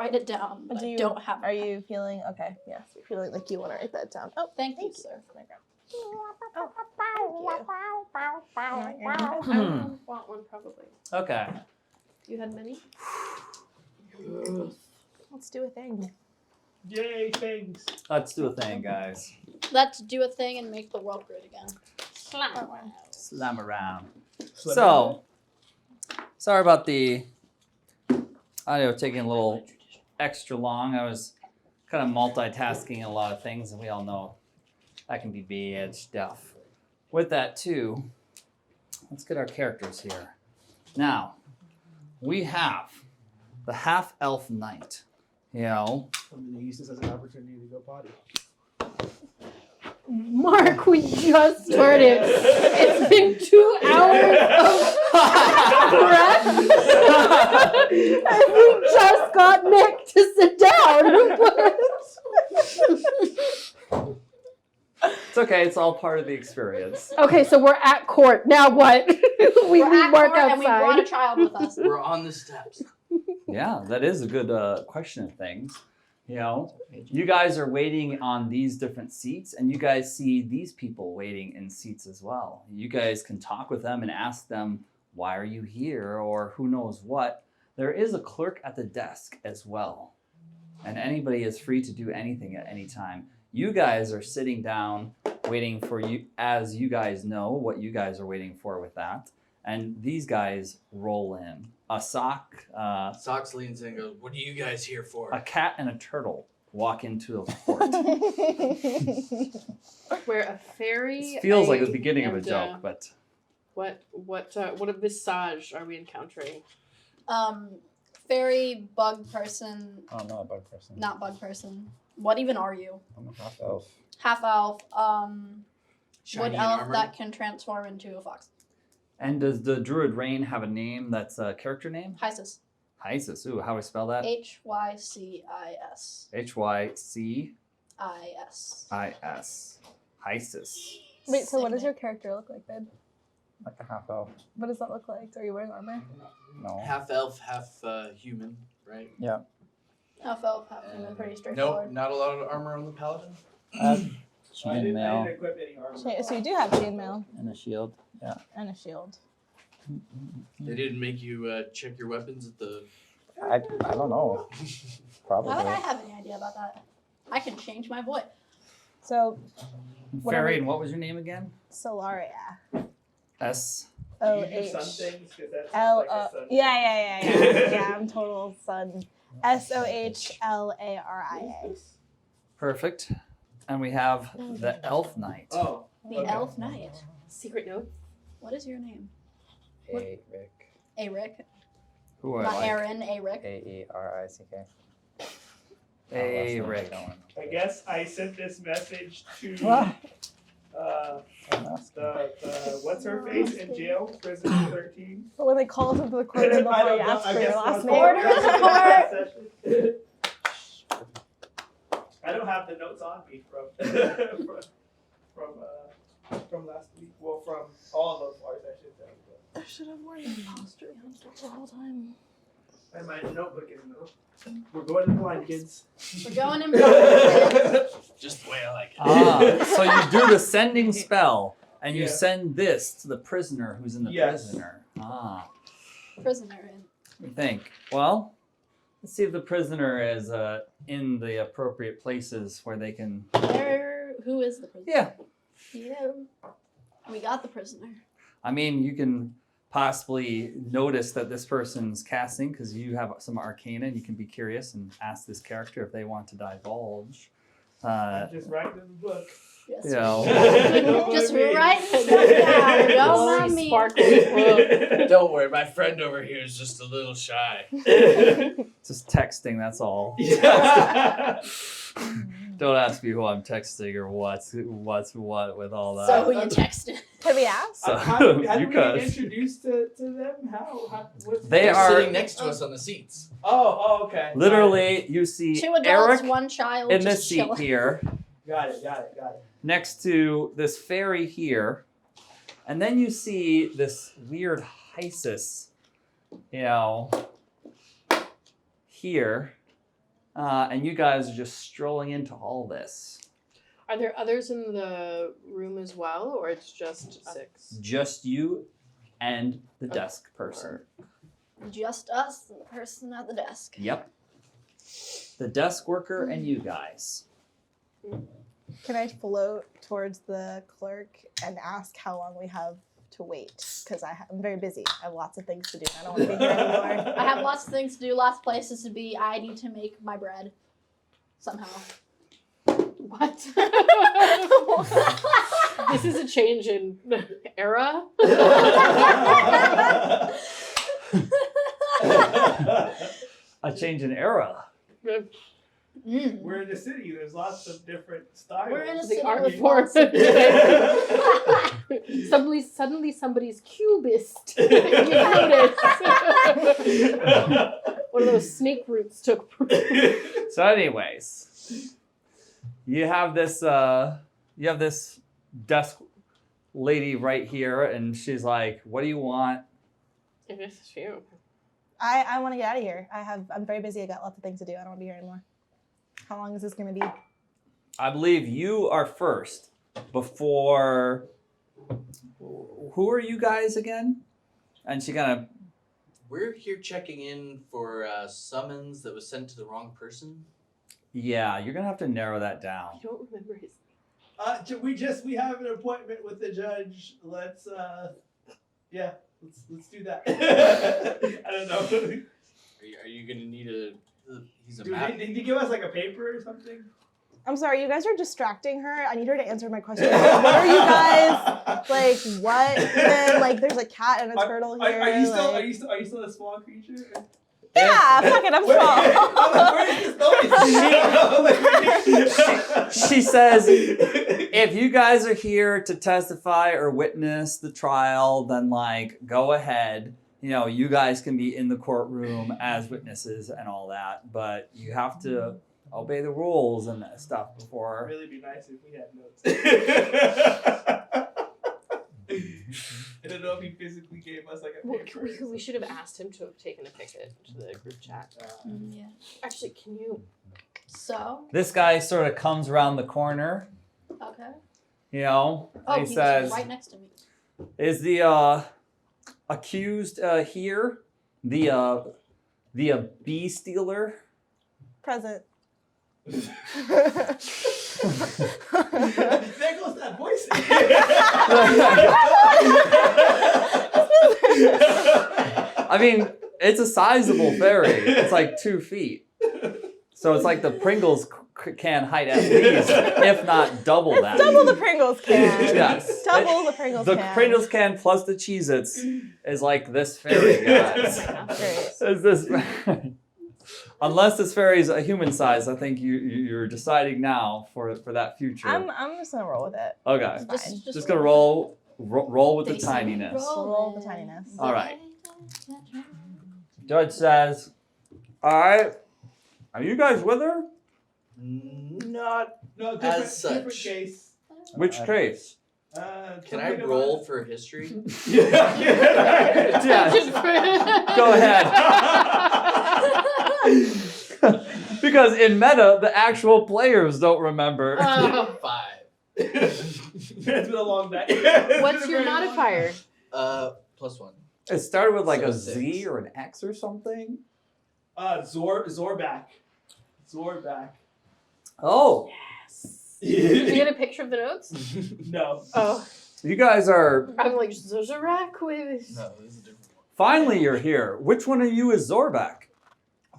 write it down, but I don't have it. Are you feeling okay? Yes, you're feeling like you want to write that down. Oh, Thank you, sir. Oh, I want one probably. Okay. You had many? let's do a thing. Yay, things. Let's do a thing, guys. Let's do a thing and make the world great again. Slam around. So, sorry about the audio taking a little extra long. I was kind of multitasking a lot of things, and we all know that can be bad stuff. With that, too, let's get our characters here. Now, we have the half-elf knight. You know, I'm going to use this as an opportunity to go potty. Mark, we just heard it. It's been 2 hours of breath. And we just got Nick to sit down. it's okay. It's all part of the experience. Okay, so we're at court. Now what? we We're at work court and we brought a outside. child with us. We're on the steps. Yeah, that is a good question of things. You know, you guys are waiting on these different seats, and you guys see these people waiting in seats as well. You guys can talk with them and ask them, why are you here, or who knows what. There is a clerk at the desk as well, and anybody is free to do anything at any time. You guys are sitting down waiting for you, as you guys know what you guys are waiting for with that. And these guys roll in. A sock, Sox leans in and goes, "What are you guys here for?" a cat, and a turtle walk into the court. We're a fairy. It feels like the beginning of a joke, but What a visage are we encountering? Fairy, bug person, Oh, not a bug person. not bug person. What even are you? I'm a half elf. Half elf, Shiny wood in elf armor. that can transform into a fox. and does the druid Rain have a name that's a character name? Hycis. Hycis. Ooh, how do I spell that? Hycis. Hycis. Is. Hycis. Wait, so what does your character look like then? Like a half elf. What does that look like? Are you wearing armor? No. Half elf, half human, right? Yeah. Half elf, half human, pretty Nope, straightforward. not a lot of armor on the paladin. I Chain mail didn't equip any armor. So you do have chainmail and a shield. Yeah. and a shield. They didn't make you check your weapons at the. I don't know. Probably. How would I have any idea about that? I can change my voice. So Fairy, and what was your name again? Solaria. S. O Do you do sun H things? 'Cause that's L like a O. sun. Yeah. Yeah, I'm total sun. SOHLARIA. Perfect. And we have the Elf Knight. Oh. The Okay. elf knight. Secret note. What is your name? A Rick. Aric. Who I Not like. Aaron, Aric. AERICK. Hey, Rick. I guess I sent this message to what's her face in jail, prison 13. But when they call us into the corner before you ask for your last name. Order in the court. I don't have the notes on me from last week. Well, from all of those bars, I should say. I should have worn imposter the whole time. And my notebook is though. We're going to the blind, kids. We're going in. Just the way I like it. So you do the sending spell, and you Yeah. send this to the prisoner who's in the Yes. prisoner. Prisoner in. You think, well, let's see if the prisoner is in the appropriate places where they can. Who is the prisoner? Yeah. Yeah. We got the prisoner. I mean, you can possibly notice that this person's casting because you have some arcana and you can be curious and ask this character if they want to divulge. Just write in the book. Yes. You know, Just write stuff down. Don't mind me. Don't worry, my friend over here is just a little shy. just texting, that's all. Yeah. Don't ask me who I'm texting or what's what with all that. So who you texted? Can we ask? So, How do we you get guys. introduced to them? What's They They're are- sitting next to us on the seats. Oh, okay. Literally, you see Two adults, Eric one child. in just this seat chilling. here, Got it. next to this fairy here, and then you see this weird Hycis, here. and you guys are just strolling into all this. Are there others in the room as well, or it's just 6? Just you and the desk person. Just us and the person at the desk. Yep. The desk worker and you guys. Can I float towards the clerk and ask how long we have to wait? Because I'm very busy. I have lots of things to do. I don't want to be here anymore. I have lots of things to do, lots of places to be. I need to make my bread. Somehow. What? This is a change in era. A change in era. Mm. We're in the city. There's lots of different styles. We're in a The city. art with form. lots of- Suddenly somebody's cubist. You notice. One of those snake roots took root. So, anyways, you have this desk lady right here, and she's like, "What do you want?" If this is you. I want to get out of here. I'm very busy. I got lots of things to do. I don't want to be here anymore. How long is this going to be? I believe you are first. Before, who are you guys again? And she kind of. We're here checking in for a summons that was sent to the wrong person. Yeah, you're gonna have to narrow that I down. don't remember his We have an appointment with the judge. Let's do that. I don't know. Are you gonna need a? He's a Dude, map. did you give us like a paper or something? I'm sorry. You guys are distracting her. I need her to answer my question. What are you guys like? What? Even like, there's a cat and a turtle here. Are you still like... are you still a small creature? Yeah, fuck it. I'm small. She says, if you guys are here to testify or witness the trial, then like go ahead. You know, you guys can be in the courtroom as witnesses and all that, but you have to obey the rules and that stuff It'd before. really be nice if we had notes. I don't know if he physically gave us like a paper. we should have asked him to have taken a ticket to the group chat. Yeah. Actually, can you? So, This guy sort of comes around the corner, okay. you know, Oh, and he's he says, right next to me. is the accused here the bee stealer? Present. There goes that voice. I mean, it's a sizable fairy. It's like 2 feet. So it's like the Pringles can height at least, if not double that. Double the Pringles can. Yes. Double the Pringles The can. Pringles can plus the Cheez-Its is like this fairy, guys. Great. Is this unless this fairy is a human size, I think you're deciding now for that future. I'm just gonna roll with it. Okay. Fine. Just gonna roll with the They say tininess. Roll the tininess. All right. Judge says, "All right, are you guys with her? Not. No, different, As such. different case. Which case?" Can I roll for history? Yes. Go ahead. Because in meta, the actual players don't remember. 5. It's been a long night. What's your modifier? +1. It started with like So a 6. Z or an X or something. Zorback. Oh, Did you get a picture of the notes? No. Oh, you guys are I'm like Zozorak with. No, this is a different one. finally you're here. Which one of you is Zorback?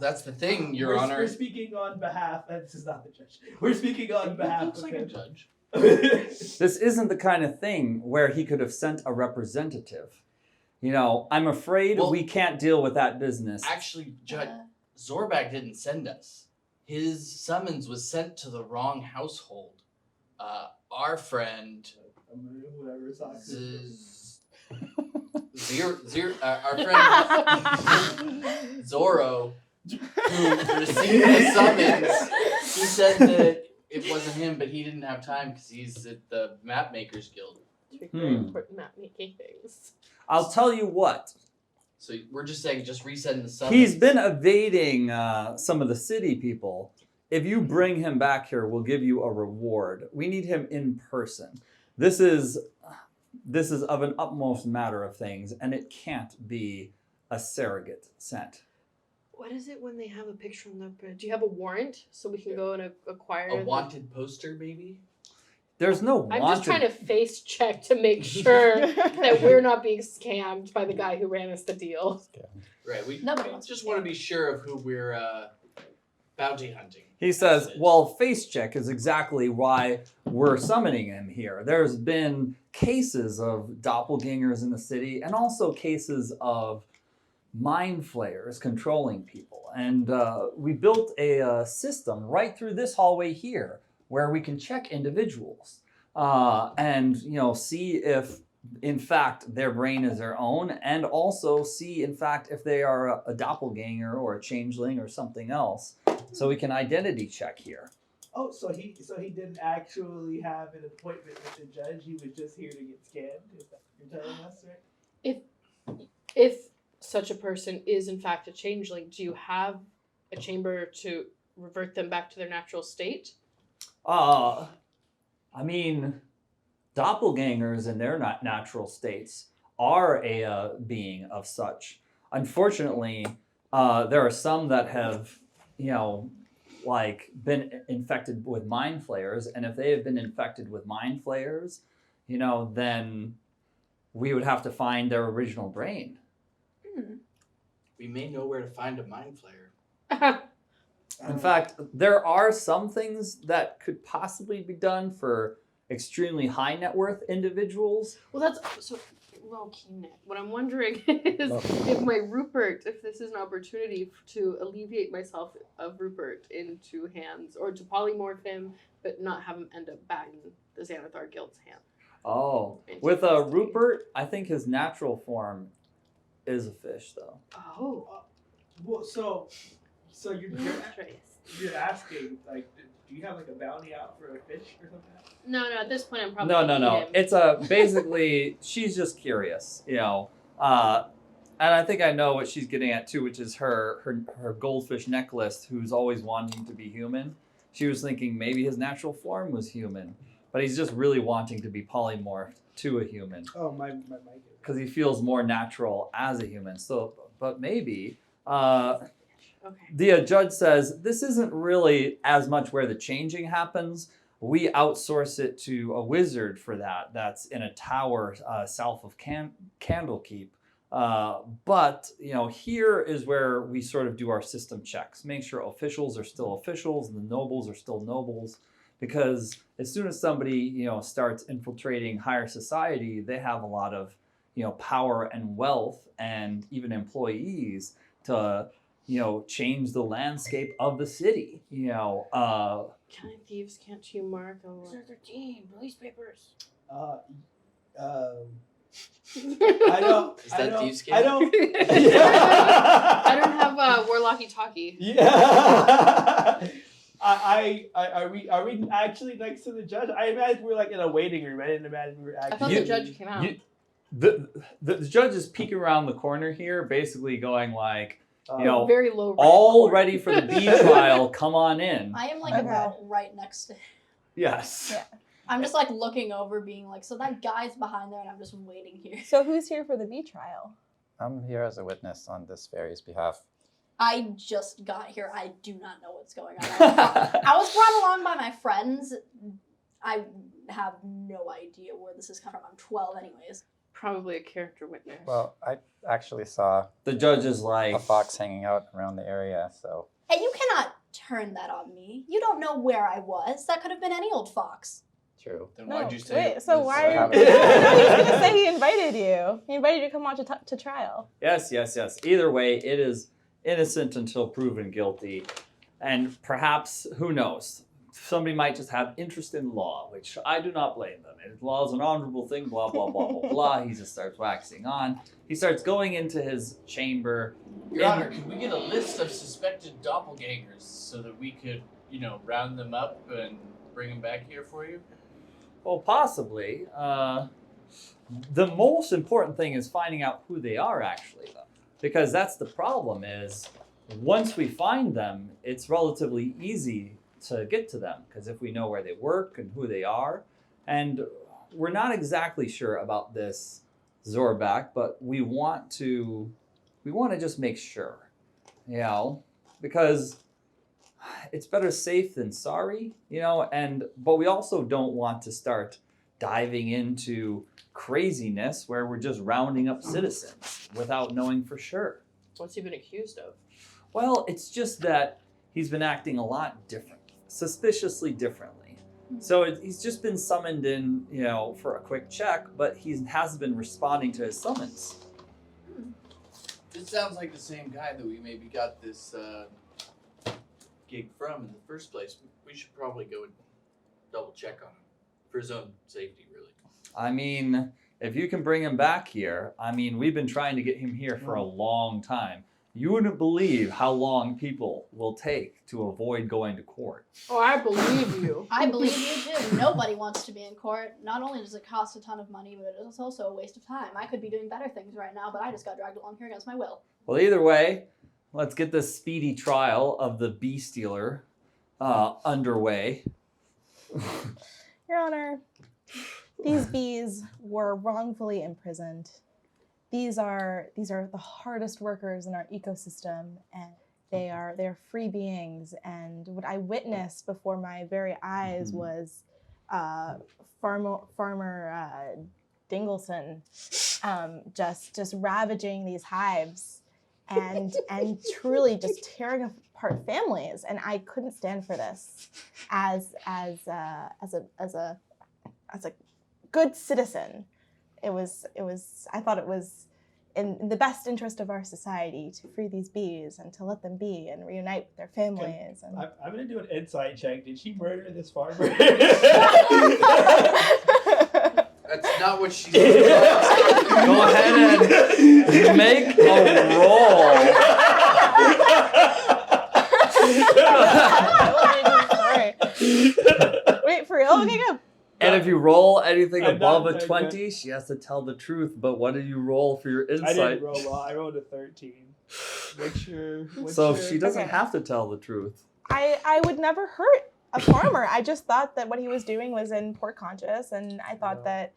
That's the thing, Your we're, Honor. We're speaking on behalf. This is not the judge. We're speaking on behalf Looks of like a him. judge. This isn't the kind of thing where he could have sent a representative. You know, I'm afraid Well, we can't deal with that business. Actually, Judge, Zorback didn't send us. His summons was sent to the wrong household. Our friend Whatever socks. Our friend Zorro, who received the summons, he said that it wasn't him, but he didn't have time because he's at the Mapmakers Guild. Very important map making things. I'll tell you what. So we're just saying, just resend the summons. He's been evading some of the city people. If you bring him back here, we'll give you a reward. We need him in person. This is of an utmost matter of things, and it can't be a surrogate sent. What is it when they have a picture on the bridge? Do you have a warrant so we can go and acquire A wanted poster, maybe? There's no wanted. I'm just trying to face check to make sure that we're not being scammed by the guy who ran us the deal. Right. We Nobody wants just to want to be sure of who we're bounty hunting. He says, well, face check is exactly why we're summoning him here. There's been cases of doppelgangers in the city and also cases of mind flayers controlling people. And we built a system right through this hallway here where we can check individuals and, see if, in fact, their brain is their own, and also see, in fact, if they are a doppelganger or a changeling or something else. So we can identity check here. Oh, so he didn't actually have an appointment with the judge. He was just here to get scammed. Is that what you're telling us, right? If such a person is in fact a changeling, do you have a chamber to revert them back to their natural state? Doppelgangers in their natural states are a being of such. Unfortunately, there are some that have, been infected with mind flayers, and if they have been infected with mind flayers, then we would have to find their original brain. We may know where to find a mind flayer. In fact, there are some things that could possibly be done for extremely high net worth individuals. Well, that's so low-key, Nick. What I'm wondering is if this is an opportunity to alleviate myself of Rupert into hands, or to polymorph him, but not have him end up back in the Xanathar Guild's hand. Oh, with Rupert, I think his natural form is a fish, though. Oh. Well, so you're asking, like, do you have like a bounty out for a fish or something? No, at this point I'm probably No. It's basically she's just curious, and I think I know what she's getting at too, which is her goldfish necklace, who's always wanting to be human. She was thinking maybe his natural form was human, but he's just really wanting to be polymorphed to a human. Oh, my mic. Because he feels more natural as a human. So, but maybe. Okay. The judge says this isn't really as much where the changing happens. We outsource it to a wizard for that. That's in a tower south of Candlekeep. But here is where we sort of do our system checks, make sure officials are still officials and the nobles are still nobles. Because as soon as somebody starts infiltrating higher society, they have a lot of power and wealth and even employees to change the landscape of the city. County thieves, can't you mark a 13 police papers? I don't. Is that thieves' game? I don't. I don't have warlocky talkie. Yeah. Are we actually next to the judge? I imagine we're like in a waiting room. I didn't imagine we were I actually. thought the judge came out. The judge is peeking around the corner here, basically going like, Very low. all ready for the B trial. Come on in. I am like Okay. about right next to him. Yes. Yeah. I'm just like looking over, being like, so that guy's behind there, and I'm just waiting here. So who's here for the B trial? I'm here as a witness on this fairy's behalf. I just got here. I do not know what's going on. I was brought along by my friends. I have no idea where this is coming from. I'm 12 anyways. Probably a character witness. Well, I actually saw The judge is like, a fox hanging out around the area, so And you cannot turn that on me. You don't know where I was. That could have been any old fox. true. Then No, why'd you say? wait, so this, why are I you... haven't- No, he's going to say he invited you. He invited you to come watch to trial. yes. Either way, it is innocent until proven guilty. And perhaps, who knows, somebody might just have interest in law, which I do not blame them. And law is an honorable thing, blah, blah, blah, blah, blah. He just starts waxing on. He starts going into his chamber. Your Honor, could we get a list of suspected doppelgangers so that we could, round them up and bring them back here for you? Well, possibly. The most important thing is finding out who they are, actually, though. Because that's the problem is once we find them, it's relatively easy to get to them because if we know where they work and who they are, and we're not exactly sure about this Zorback, but we want to just make sure, you know, because it's better safe than sorry, you know, but we also don't want to start diving into craziness where we're just rounding up citizens without knowing for sure. What's he been accused of? Well, it's just that he's been acting a lot different, suspiciously differently. So he's just been summoned in, you know, for a quick check, but he hasn't been responding to his summons. This sounds like the same guy that we maybe got this gig from in the first place. We should probably go and double check on him for his own safety, really. I mean, if you can bring him back here, I mean, we've been trying to get him here for a long time. You wouldn't believe how long people will take to avoid going to court. Oh, I believe you. I believe you do. Nobody wants to be in court. Not only does it cost a ton of money, but it's also a waste of time. I could be doing better things right now, but I just got dragged along here against my will. Well, either way, let's get this speedy trial of the bee stealer underway. Your Honor, these bees were wrongfully imprisoned. These are the hardest workers in our ecosystem, and they're free beings. And what I witnessed before my very eyes was Farmer Dingleson just ravaging these hives and truly just tearing apart families. And I couldn't stand for this as a good citizen. I thought it was in the best interest of our society to free these bees and to let them be and reunite with their families. And I'm going to do an insight check. Did she murder this farmer? That's not what she said. Go ahead and make a roll. Sorry. Wait, for real? Okay, good. And if you roll anything I'm above not a very 20, she has to tell the truth. But what did you roll for your I insight? didn't roll well. I rolled a 13. Make sure. So she doesn't Okay. have to tell the truth. I would never hurt a farmer. I just thought that what he was doing was in poor conscience, and I thought that,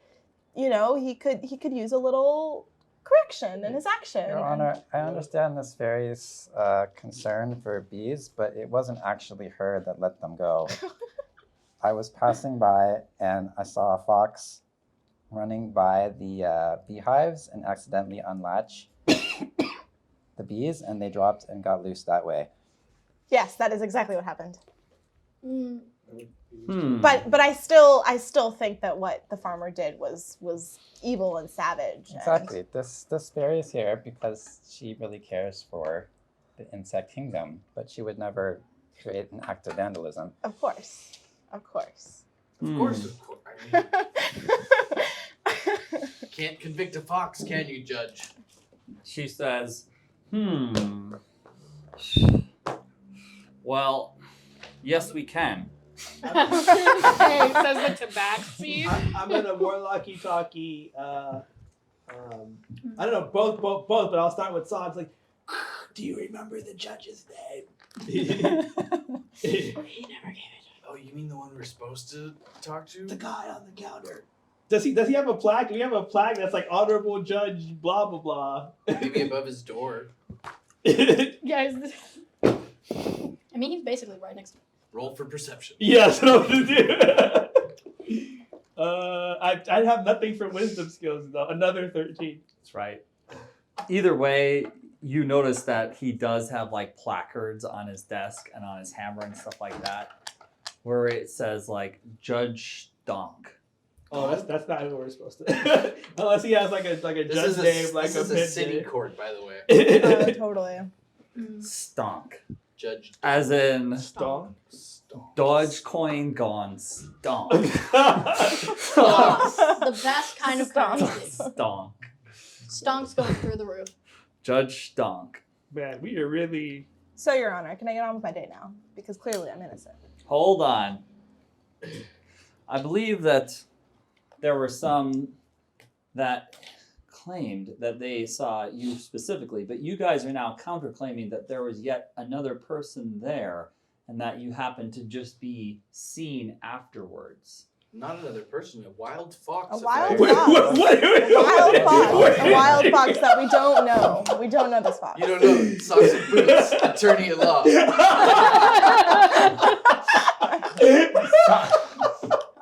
you know, he could use a little correction in his action. Your Honor, I understand this fairy's concern for bees, but it wasn't actually her that let them go. I was passing by and I saw a fox running by the beehives and accidentally unlatch the bees, and they dropped and got loose that way. Yes, that is exactly what happened. Mm. But I still think that what the farmer did was evil and savage. Exactly. This fairy is here because she really cares for the insect kingdom, but she would never create an act of vandalism. Of course. Of course. I mean, can't convict a fox, can you, Judge? She says, well, yes, we can. Hey, says the tabaxi. I'm in a warlocky talkie. I don't know, both, but I'll start with Sog's like, do you remember the judge's name? He never gave it. Oh, you mean the one we're supposed to talk to? The guy on the counter. Does he have a plaque? Do we have a plaque that's like honorable judge blah blah blah? Maybe above his door. Guys, I mean, he's basically right next to me. Roll for perception. Yes, what I'm gonna do. I have nothing for wisdom skills though. Another 13. That's right. Either way, you notice that he does have like placards on his desk and on his hammer and stuff like that, where it says like Judge Donk. Oh, that's not who we're supposed to. Unless he has like a judge name like this is a pin city name. court, by the way. Totally. Stonk. Judge As in Stonk. Dogecoin gone stonk. Stonks. The best kind of currency. Stonk. Stonks going through the roof. Judge Stonk. Man, we are really. So, Your Honor, can I get on with my day now? Because clearly I'm innocent. Hold on. I believe that there were some that claimed that they saw you specifically, but you guys are now counterclaiming that there was yet another person there and that you happened to just be seen afterwards. Not another person, a wild fox. A wild Wait, fox. what? A wild fox. A wild fox that we don't know. We don't know this fox. You don't know. Socks and Boots, attorney at law.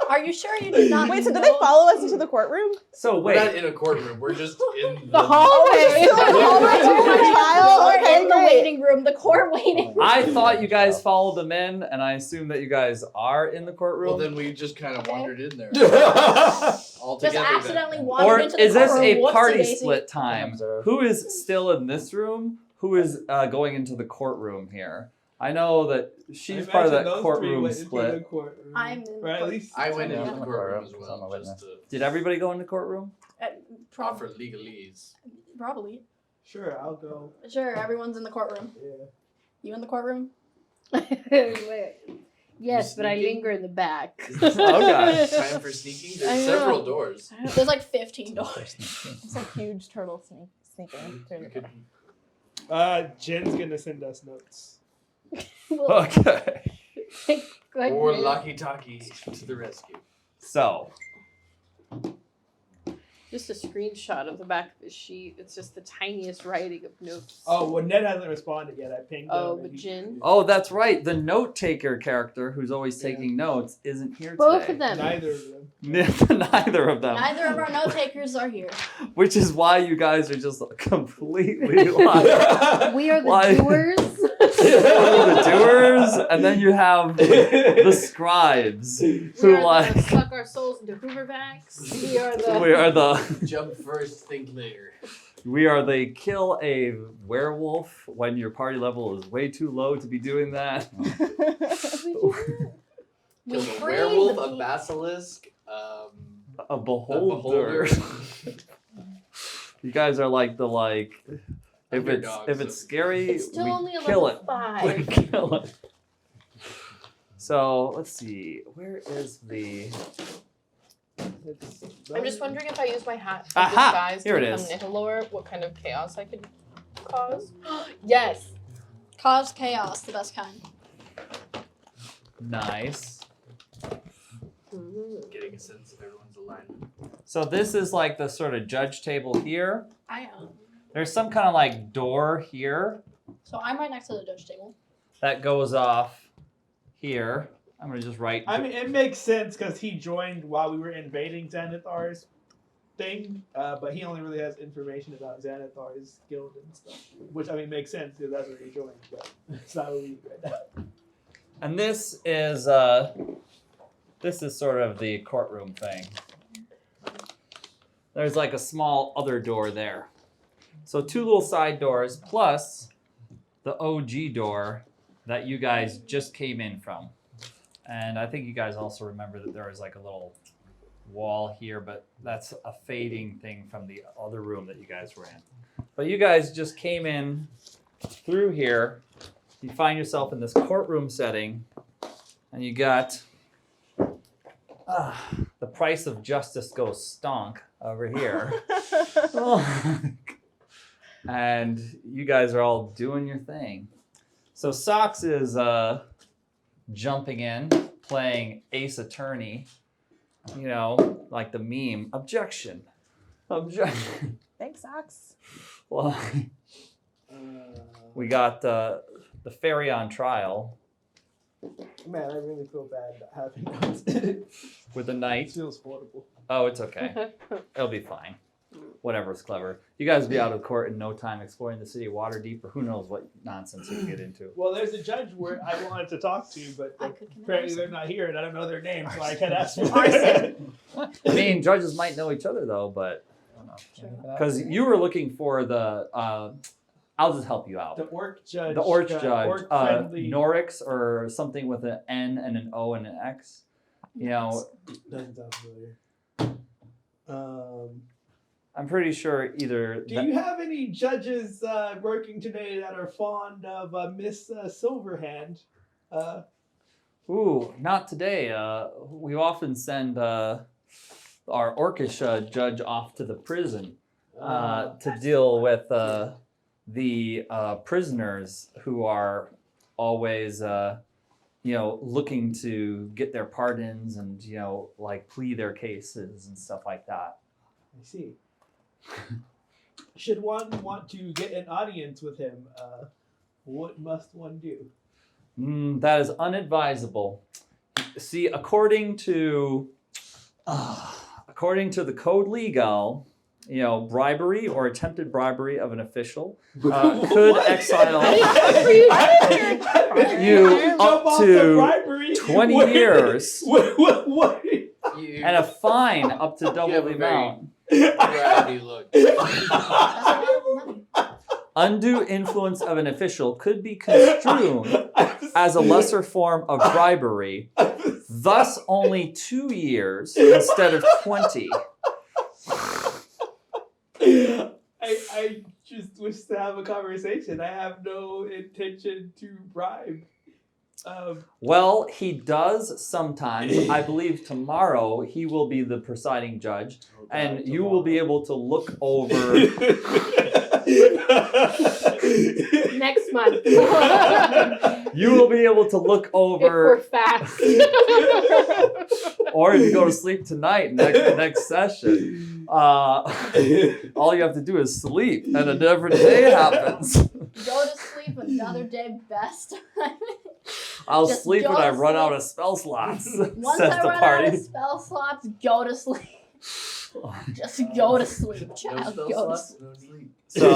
Are you sure you did not? Wait, so know? did they follow us into the courtroom? So We're not wait, in a courtroom. We're just in The hallway. Still in the hallway to the trial? We're Okay, in the great. waiting room, the court waiting. I thought you guys followed them in, and I assume that you guys are in the courtroom. Well, then we just kind of wandered in there. All Just together. accidentally then. wandered Or into the is this courtroom. a Whoopsie party daisy. split time? Observe. Who is still in this room? Who is going into the courtroom here? I know that she's part of that courtroom split. I'm in the Or at court- least I went into Yeah. the courtroom as I'm a well, witness. just to Did everybody go in the courtroom? offer legalese. Probably. Sure, I'll go. Sure, everyone's in the courtroom. Yeah. You in the courtroom? Wait. Yes, but I sneaking? linger in the back. Okay. Time for sneaking. I There's know. several doors. There's like 15 doors. It's a huge turtle sneaking through You the could, Jen's gonna send us notes. Okay. or Lucky Talkie to the rescue. So, Just a screenshot of the back of the sheet. It's just the tiniest writing of notes. Oh, well, Ned hasn't responded yet. I pinged him. Oh, and but he- Jin? oh, that's right. The note taker character who's always taking notes isn't here Both today. of them. Neither of them. Neither of them. Neither of our note takers are here. Which is why you guys are just completely lying. We are the Why? doers. The doers, and then you have the scribes We who are the like suck our souls into hooverbacks. We are the. we are the Jump first, think later. we are the kill a werewolf when your party level is way too low to be doing that. Kill a freed werewolf, the a basilisk, A beholder. beholder. You guys are like the if Underdogs it's of- scary, It's still we only a kill level it. 5. We kill it. So let's see. Where is the? I'm just wondering if I use my hat of Aha! disguise Here to it become is. Nicolor, what kind of chaos I could cause. Yes. Cause chaos, the best kind. Nice. Getting a sense of everyone's alignment. So this is like the sort of judge table here. I am. There's some kind of like door here So I'm right next to the judge table. that goes off here. I'm gonna just write. I mean, it makes sense because he joined while we were invading Xanathar's thing, but he only really has information about Xanathar's guild and stuff. Which, I mean, makes sense because that's where he joined, but it's not what we need right now. And this is sort of the courtroom thing. There's like a small other door there. So 2 little side doors plus the OG door that you guys just came in from. And I think you guys also remember that there was like a little wall here, but that's a fading thing from the other room that you guys were in. But you guys just came in through here. You find yourself in this courtroom setting, and you got the price of justice goes stonk over here. And you guys are all doing your thing. So Socks is jumping in, playing Ace Attorney, you know, like the meme. Objection. Objection. Thanks, Socks. Well, we got the fairy on trial Man, I really feel bad not having notes. It with the knight. feels horrible. Oh, it's okay. It'll be fine. Whatever's clever. You guys will be out of court in no time exploring the city of Waterdeep, or who knows what nonsense you can get into. Well, there's a judge where I wanted to talk to, but I could connect apparently us. they're not here, and I don't know their name, so I can't ask for Arson. I mean, judges might know each other though, but Sure. because you were looking for the, I'll just help you out. The orc judge. The orc judge, Orc-friendly. Norix or something with an N and an O and an X. You know, Doesn't sound familiar. I'm pretty sure either. Do you have any judges working today that are fond of Miss Silverhand? Ooh, not today. We often send our orcish judge off to the prison. to deal with the prisoners who are always, looking to get their pardons and, like plea their cases and stuff like that. I see. Should one want to get an audience with him, what must one do? That is unadvisable. See, according to the Code Legal, bribery or attempted bribery of an official could exile you up to 20 years and a fine up to double the amount. Gravity look. Undue influence of an official could be construed as a lesser form of bribery, thus only 2 years instead of 20. I just wish to have a conversation. I have no intention to bribe. Well, he does sometimes. I believe tomorrow he will be the presiding judge, and you will be able to look over. Next month. You will be able to look If we're over, fast. or if you go to sleep tonight, next session. All you have to do is sleep, and a different day happens. Go to sleep another day best. I'll Just sleep go when I to run sleep. out of spell slots. Once says I the run party. out of spell slots, go to sleep. Just go to sleep, No child. spell Go to slots, sleep. no sleep. So,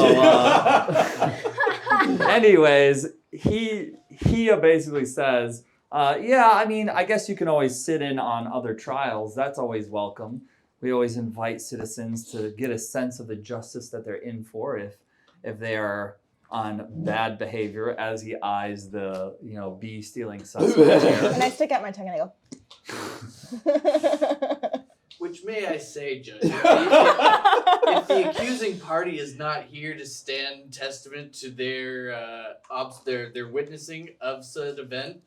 anyways, he basically says, yeah, I mean, I guess you can always sit in on other trials. That's always welcome. We always invite citizens to get a sense of the justice that they're in for if they are on bad behavior, as he eyes the bee stealing suspect here. And I stick out my tongue and I go. Which may I say, Judge, if the accusing party is not here to stand testament to their witnessing of said event,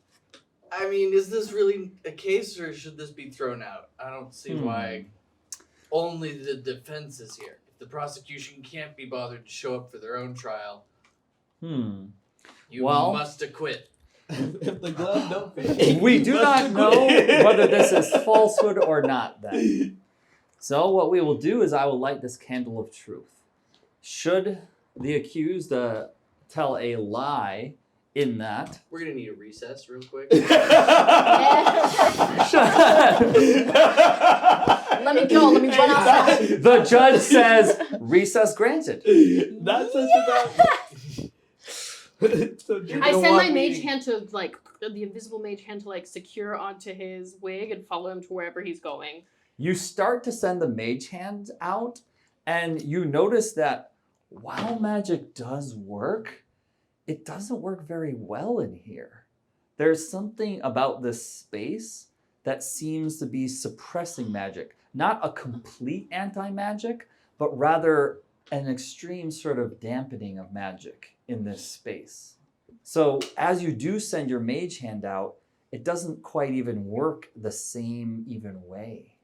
I mean, is this really a case, or should this be thrown out? I don't see why only the defense is here. If the prosecution can't be bothered to show up for their own trial, you Well- must acquit. If the glove don't fit. We do not know whether this is falsehood or not then. So what we will do is I will light this candle of truth. Should the accused tell a lie in that... We're gonna need a recess real quick. Let me go. Let me run outside. The judge says, recess granted. Not such a so I don't send want my me- mage hand to the invisible mage hand to secure onto his wig and follow him to wherever he's going. You start to send the mage hand out, and you notice that while magic does work, it doesn't work very well in here. There's something about this space that seems to be suppressing magic. Not a complete anti-magic, but rather an extreme sort of dampening of magic in this space. So as you do send your mage hand out, it doesn't quite even work the same even way.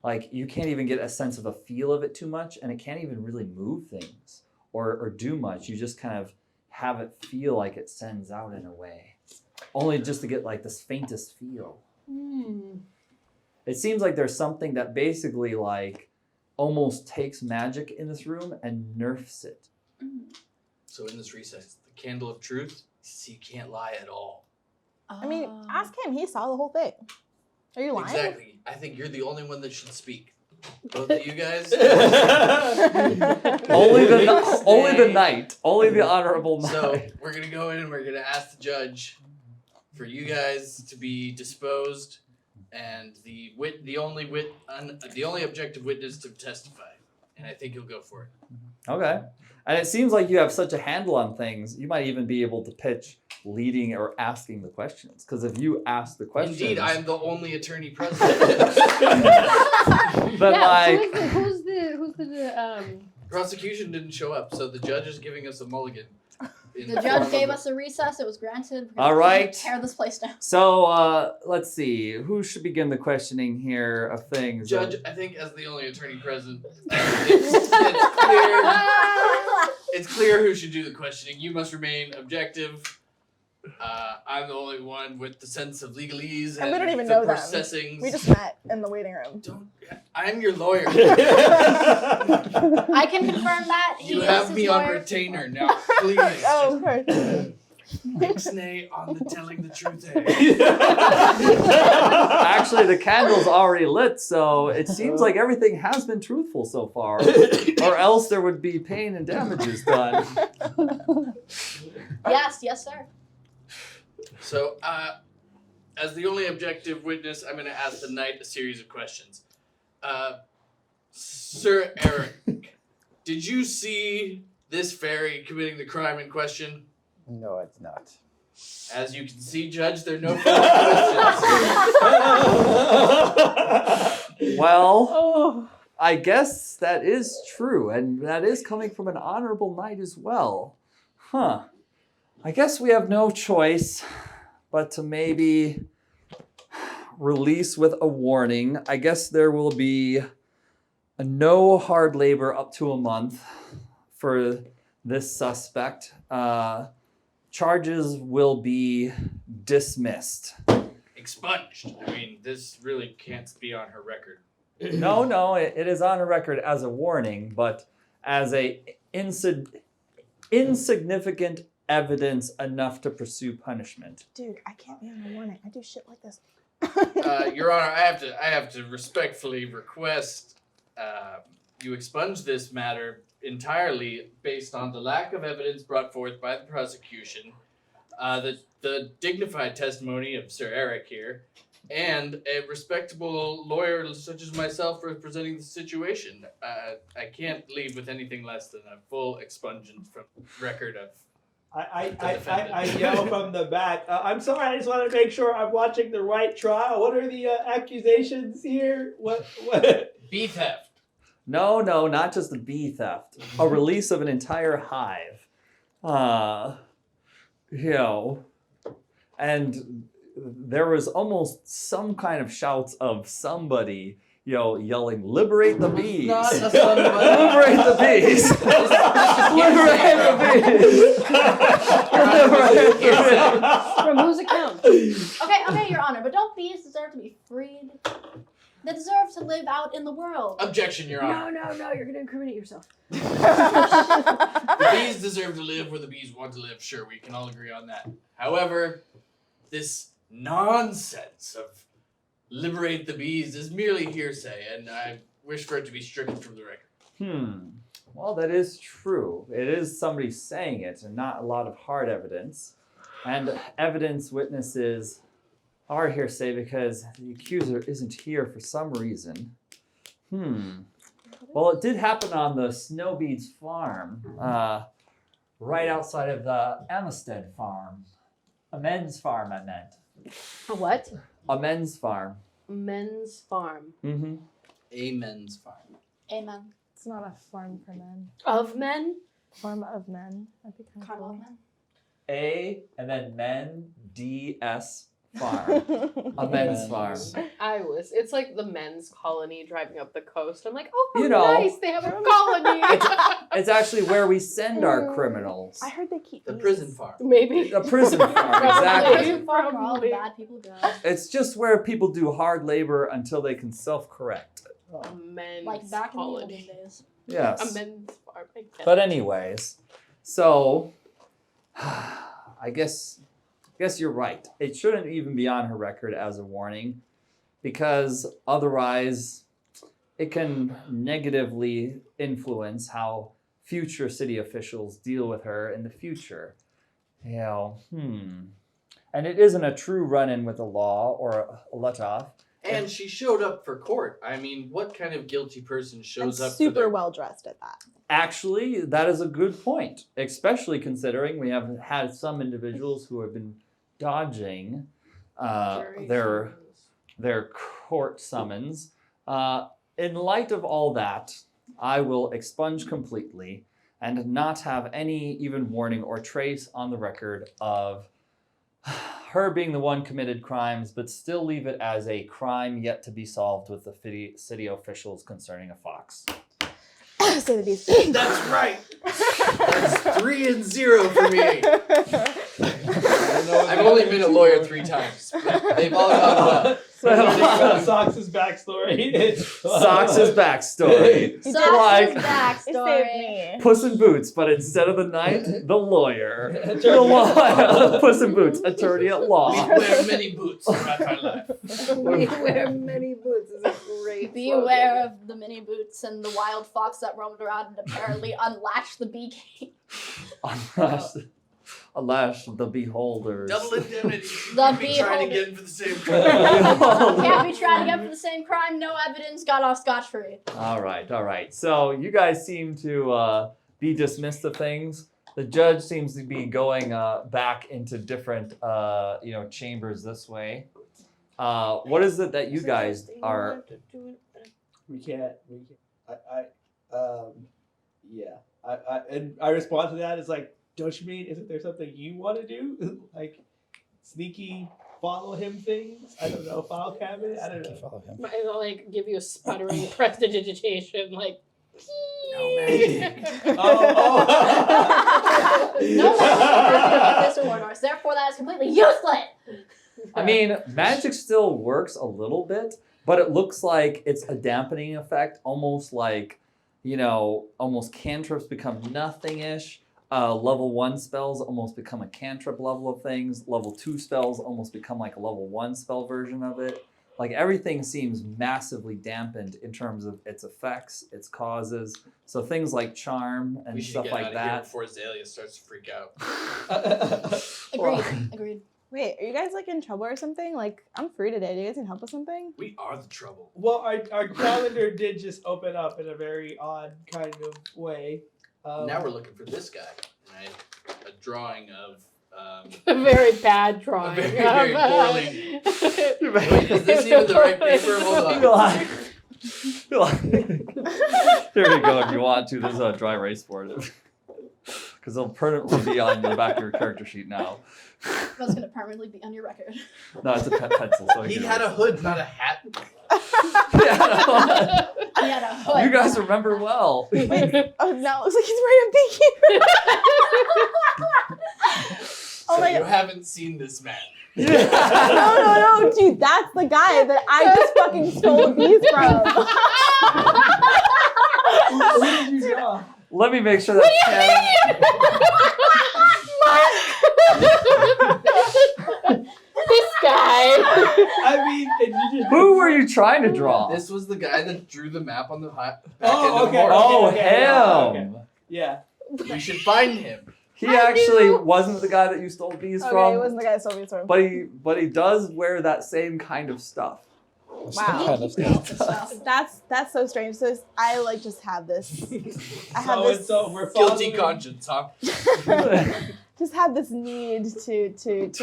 Like, you can't even get a sense of a feel of it too much, and it can't even really move things or do much. You just kind of have it feel like it sends out in a way. Only just to get like this faintest feel. It seems like there's something that basically like almost takes magic in this room and nerfs it. So in this recess, the candle of truth, you can't lie at all. I mean, ask him. He saw the whole thing. Are you lying? Exactly. I think you're the only one that should speak. Both of you guys. Only the knight. Only the honorable knight. So we're gonna go in and we're gonna ask the judge for you guys to be disposed, and the only objective witness to testify. And I think he'll go for it. Okay. And it seems like you have such a handle on things, you might even be able to pitch leading or asking the questions. Because if you ask the questions... Indeed, I'm the only attorney present. But like... Who's the Prosecution didn't show up, so the judge is giving us a mulligan. in The the judge form gave of us a recess. It was granted. All right. Tear this place down. So let's see. Who should begin the questioning here of things? Judge, I think as the only attorney present, it's clear who should do the questioning. You must remain objective. I'm the only one with the sense of legalese And we don't even the know them. processings. We just met in the waiting room. I'm your lawyer. I can confirm that. He You is have his me on lawyer. retainer now, please. Oh, of course. Ixnay on the telling the truth. Actually, the candle's already lit, so it seems like everything has been truthful so far. Or else there would be pain and damages done. Yes, sir. So, as the only objective witness, I'm going to ask the knight a series of questions. Sir Eric, did you see this fairy committing the crime in question? No, it's not. As you can see, Judge, there are no further questions. Well, Oh. I guess that is true, and that is coming from an honorable knight as well. Huh. I guess we have no choice but to maybe release with a warning. I guess there will be a no hard labor up to a month for this suspect. Charges will be dismissed. Expunged. I mean, this really can't be on her record. No, it is on a record as a warning, but as a insignificant evidence enough to pursue punishment. Dude, I can't be on a warning. I do shit like this. Your Honor, I have to respectfully request you expunge this matter entirely based on the lack of evidence brought forth by the prosecution, the dignified testimony of Sir Eric here, and a respectable lawyer such as myself representing the situation. I can't leave with anything less than a full expungement from record of. I yell from the back. I'm sorry. I just want to make sure I'm watching the right trial. What are the accusations here? What? Bee theft. No, not just the bee theft. A release of an entire hive. And there was almost some kind of shouts of somebody, yelling, "Liberate the bees! Not a somebody. Liberate the bees! Liberate the bees! Liberate the bees!" From whose account? Okay, Your Honor, but don't bees deserve to be freed? They deserve to live out in the world. Objection, Your Honor. No, you're going to incriminate yourself. The bees deserve to live where the bees want to live. Sure, we can all agree on that. However, this nonsense of liberate the bees is merely hearsay, and I wish for it to be stricken from the record. Well, that is true. It is somebody saying it and not a lot of hard evidence. And evidence witnesses are hearsay because the accuser isn't here for some reason. Well, it did happen on the Snowbeads farm, right outside of the Amistad farm. A men's farm, I meant. A what? A men's farm. Men's farm. Mm-hmm. A men's farm. Amen. It's not a farm for men. Of men? Farm of men. That'd be kind of Carnival cool. man. A and then men, D-S, farm. A men's farm. It's like the men's colony driving up the coast. I'm like, oh, how You know. nice, they have a colony. It's actually where we send our criminals. I heard they keep The bees. prison farm. Maybe. A prison farm, Probably. exactly. Prison farm where all the Probably. bad people go. It's just where people do hard labor until they can self-correct. A men's Like back in the olden colony. days. Yes. A men's farm. I get But it. anyways, so I guess you're right. It shouldn't even be on her record as a warning because otherwise it can negatively influence how future city officials deal with her in the future. And it isn't a true run-in with the law or a let-off. And she showed up for court. I mean, what kind of guilty person shows And up super for their... well dressed at that. Actually, that is a good point, especially considering we have had some individuals who have been dodging Jury their summons. court summons. In light of all that, I will expunge completely, and not have any even warning or trace on the record of her being the one committed crimes, but still leave it as a crime yet to be solved with the city officials concerning a fox. Say the bees. That's right. That's 3-0 for me. I've only been a lawyer 3 times, but they've all gone well. Sox's backstory. Sox's backstory. Sox's Like It backstory. saved me. Puss in Boots, but instead of the knight, the lawyer. The lawyer. Puss in Boots, attorney at law. We wear many boots throughout my life. We wear many boots is a great Beware of the mini boots and the wild fox that roamed around and apparently unlatched the bee cage. Unlash the beholders. Double indemnity. The Can't be trying to beholder. get in for the same crime. Can't be trying to get for the same crime, no evidence, got off scotch-free. All right. So you guys seem to be dismissed of things. The judge seems to be going back into different, chambers this way. What is it that you guys are? We can't. And I respond to that as like, don't you mean, isn't there something you want to do? Like, sneaky follow him things? I don't know, file cabinet? I don't know. Follow him. I'll like give you a sputtering prestidigitation, like. No magic. Oh. No one can this Warnorse, therefore that is completely useless! I mean, magic still works a little bit, but it looks like it's a dampening effect, almost like, almost cantrips become nothing-ish. Level 1 spells almost become a cantrip level of things. Level 2 spells almost become like a level 1 spell version of it. Like everything seems massively dampened in terms of its effects, its causes. So things like charm and We should stuff get like out of here that. before Azalea starts to freak out. Agreed. Wait, are you guys like in trouble or something? Like, I'm free today. Do you guys need help with something? We are the trouble. Well, our calendar did just open up in a very odd kind of way. Now we're looking for this guy. Right? A drawing of. A very bad drawing. Very poorly. Wait, is this even the right paper? Hold on. Here we go. If you want to, there's a dry erase board. Because it'll permanently be on the back of your character sheet now. That's gonna permanently be on your record. No, it's a pencil. So He can had a erase hood, not a hat. it. He had a hood. You guys remember well. Oh, now it looks like he's wearing a beekeeper. Oh So my you god. haven't seen this man. No, dude, that's the guy that I just fucking stole bees from. What did you draw? Let me make sure that's This guy. I mean, and you just. Who were you trying to draw? This was the guy that drew the map on the back Oh, end of the okay. board. Oh, Okay, him. Yeah. We should find him. He actually wasn't the guy that you stole bees Okay, from. it wasn't the guy that stole bees from. But he does wear that same kind of stuff. Wow. Stuff. That's so strange. So I like just have this. I have So this. and so we're Guilty following. conscience, huh? Just have this need to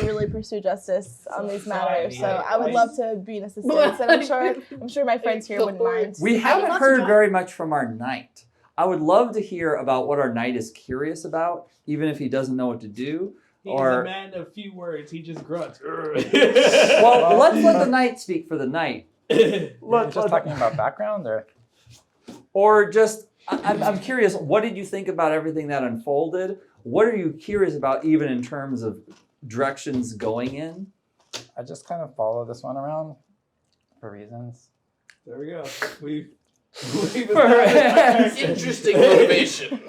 really pursue justice on these matters. So Society, I would right? love to be an assistant, and I'm sure my friends here wouldn't mind. We haven't love to heard draw. very much from our knight. I would love to hear about what our knight is curious about, even if he doesn't know what to do. He's Or- a man of few words. He just grunts. Well, let's let the knight speak for the knight. You're just talking about background, Or just, I'm curious, what did you think about everything that unfolded? What are you curious about, even in terms of directions going in? I just kind of follow this one around for reasons. There we go. We've Interesting motivation.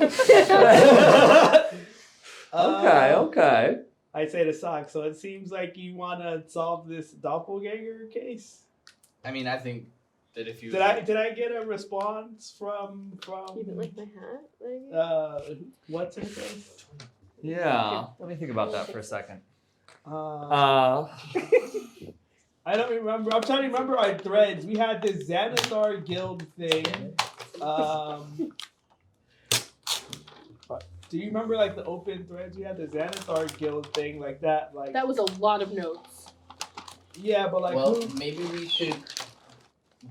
Okay. I say to Sock, so it seems like you want to solve this doppelganger case. I mean, I think that if you Did I get a response from You didn't like my hat? what's her face? Yeah. Let me think about that for a second. I don't remember. I'm trying to remember our threads. We had this Xanathar Guild thing. Do you remember like the open threads? We had the Xanathar Guild thing like that. Like That was a lot of notes. yeah, but like well, who? maybe we should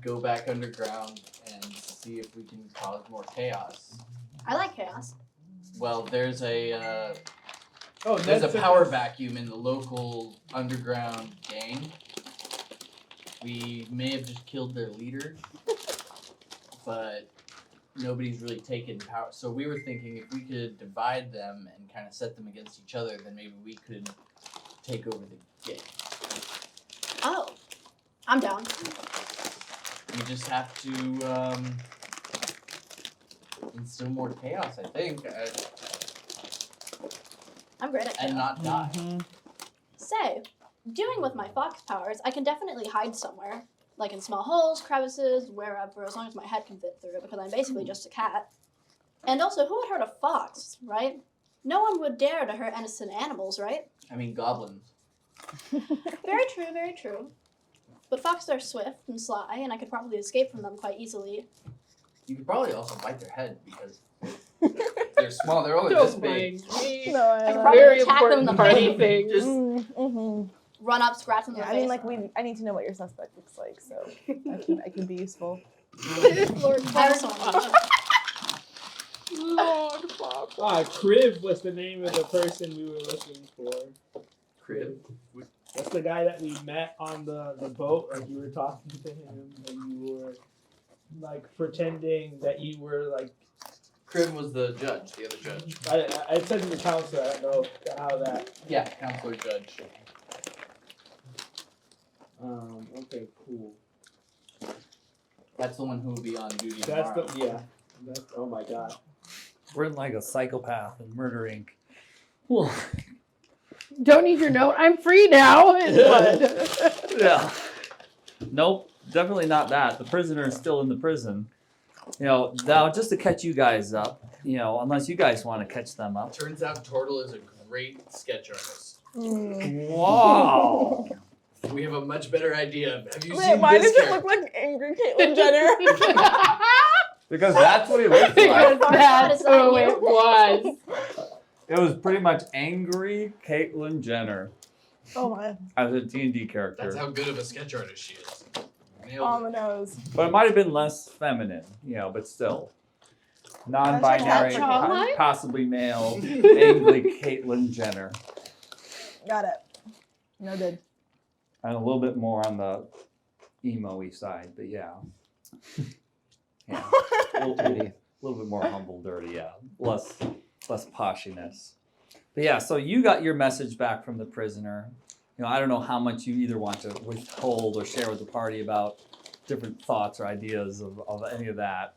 go back underground and see if we can cause more chaos. I like chaos. Well, there's a Oh, there's a Ned said power this. vacuum in the local underground gang. We may have just killed their leader, but nobody's really taken power. So we were thinking if we could divide them and kind of set them against each other, then maybe we could take over the gang. Oh, I'm down. We just have to instill more chaos, I think, I'm great at and chaos. not die. Mm-hmm. Say, doing with my fox powers, I can definitely hide somewhere. Like in small holes, crevices, wherever, as long as my head can fit through, because I'm basically just a cat. And also, who would hurt a fox, right? No one would dare to hurt innocent animals, right? I mean, goblins. Very true, very true. But foxes are swift and sly, and I could probably escape from them quite easily. You could probably also bite their head because they're small. They're only Don't this big. mind me. No, I I could love probably Very attack them in the important face, funny thing. Just Mm-hmm. run up, scratch them in Yeah, the I face. mean, like I need to know what your suspect looks like, so I can be useful. Lord Excellent. Lord Fox. Crib was the name of the person we were looking for. crib. That's the guy that we met on the boat. Like you were talking to him, and you were like pretending that you were like. Crib was the judge, the other judge. I said to the counselor. I don't know how that. Yeah, counselor judge. Okay. Cool. That's the one who will be on duty That's tomorrow. the yeah. That's, oh my god. We're like a psychopath in Murder Inc. Well, Don't need your note. I'm free now. And what? yeah. Nope, definitely not that. The prisoner is still in the prison. You know, now just to catch you guys up, you know, unless you guys want to catch them up. Turns out Tortle is a great sketch artist. Mm. Wow. We have a much better idea. Have you Wait, seen why this does it character? look like angry Caitlyn Jenner? Because that's what he looks like. Because First that's shot is who on it you. was. It was pretty much angry Caitlyn Jenner Oh my, as a D&D character. That's how good of a sketch artist she is. Nailed on it. the nose. But it might have been less feminine, you know, but still. Non-binary, Is that jawline? possibly male, angry Caitlyn Jenner. Got it. Noted. And a little bit more on the emo-y side, but yeah. Yeah. A little bit more humble, dirty, yeah. Less poshiness. But yeah, so you got your message back from the prisoner. You know, I don't know how much you either want to withhold or share with the party about different thoughts or ideas of any of that.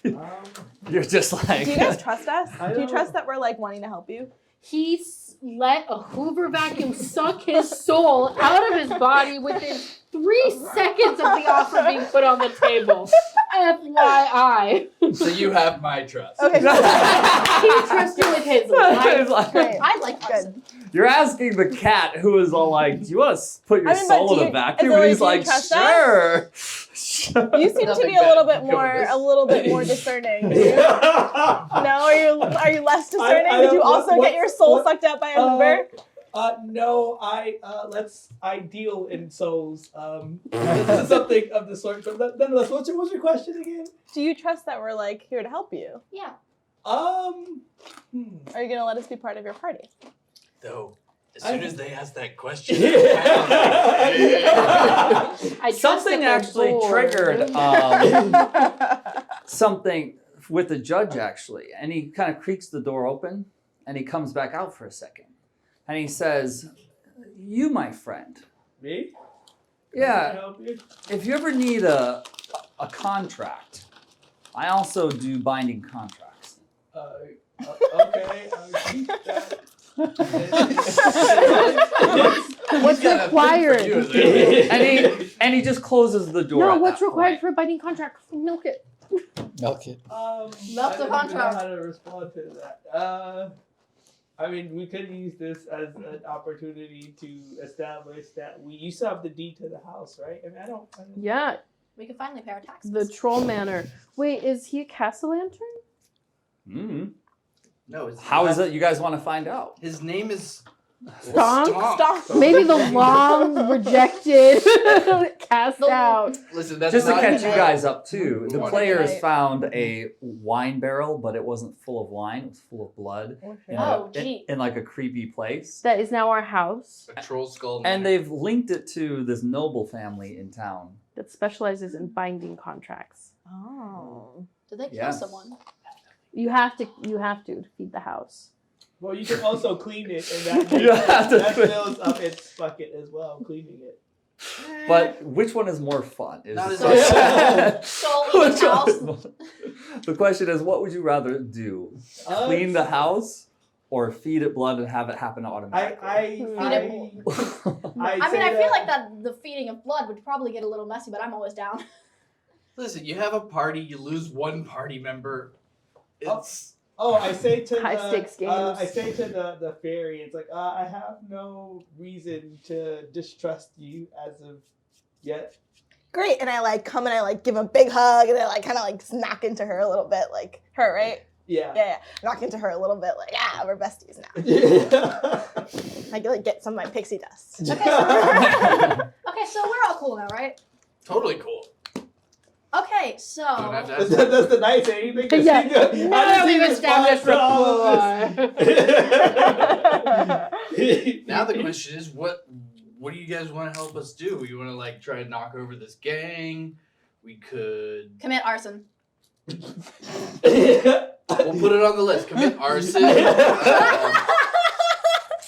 You're just like... Do you guys trust us? I Do you don't- trust that we're like wanting to help you? He let a Hoover vacuum suck his soul out of his body within 3 seconds of the offer being put on the table. FYI. So you have my trust. Okay. He trusts you with his life. Great. I like Hudson. You're asking the cat who is all like, do you want to put your I mean, but soul do in a you- vacuum? Azalea, And he's do you like, trust sure. You seem to Nothing be a little bad bit can come of more, this. discerning. Do you? No, are you less discerning? I Did you don't- also what- get your soul what- sucked out by a Hoover? No, I deal in souls. This is something of the sort. But nonetheless, what's your question again? Do you trust that we're like here to help you? Yeah. Are you gonna let us be part of your party? Though, as soon as they ask that question, I trust Something that they're actually bored. triggered something with the judge, actually. And he kind of creaks the door open and he comes back out for a second. And he says, you, my friend, Me? Can I yeah, help you? if you ever need a contract, I also do binding contracts. Okay. I'll keep that. What's He's got a thing for required? you, Azalea. And he just closes the door. No, at what's that required point. for a binding contract? Milk it. Milk it. Love I the don't even know contract. how to respond to that. I mean, we could use this as an opportunity to establish that you still have the deed to the house, right? I mean, I don't Yeah, We can finally pay our taxes. the troll manor. Wait, is he a Castellantern? Mm. No, it's How is it you guys want to find out? His name is Stonk? Stomp. Maybe the long rejected cast out. Listen, that's Just to not catch you even- guys up too, the Right. players found a wine barrel, but it wasn't full of wine; it was full of blood. In Oh, a- gee. in like a creepy place. That is now our house A troll skull. And they've linked it to this noble family in town. that specializes in binding contracts. Oh. Did they kill Yes. someone? You have to feed the house. Well, you can also clean it, and that, You have to that clean- fills up its bucket as well, cleaning it. But which one is more fun? Is Not the as question. Soul in Which the one house. is more- The question is, what would you rather do? Clean the house or feed it blood and have it happen automatically? I it- I mean, I feel like that the feeding of blood would probably get a little messy, but I'm always down. Listen, you have a party, you lose one party member. It's Oh, I say to High the, stakes games. I say to the fairy, it's like, I have no reason to distrust you as of yet. Great. And I like come and I like give a big hug and I like kind of like knock into her a little bit, like her, right? Yeah. Yeah. Knock into her a little bit, like, we're besties now. I can like get some of my pixie dust. Okay, so we're all cool now, right? totally cool. Okay, Don't so have to Does ask the knight say anything? Does Yeah. he go- Now how does he we've respond established to all of this? Now the question is, what do you guys want to help us do? We want to like try and knock over this gang. We could. commit arson. We'll put it on the list. Commit arson.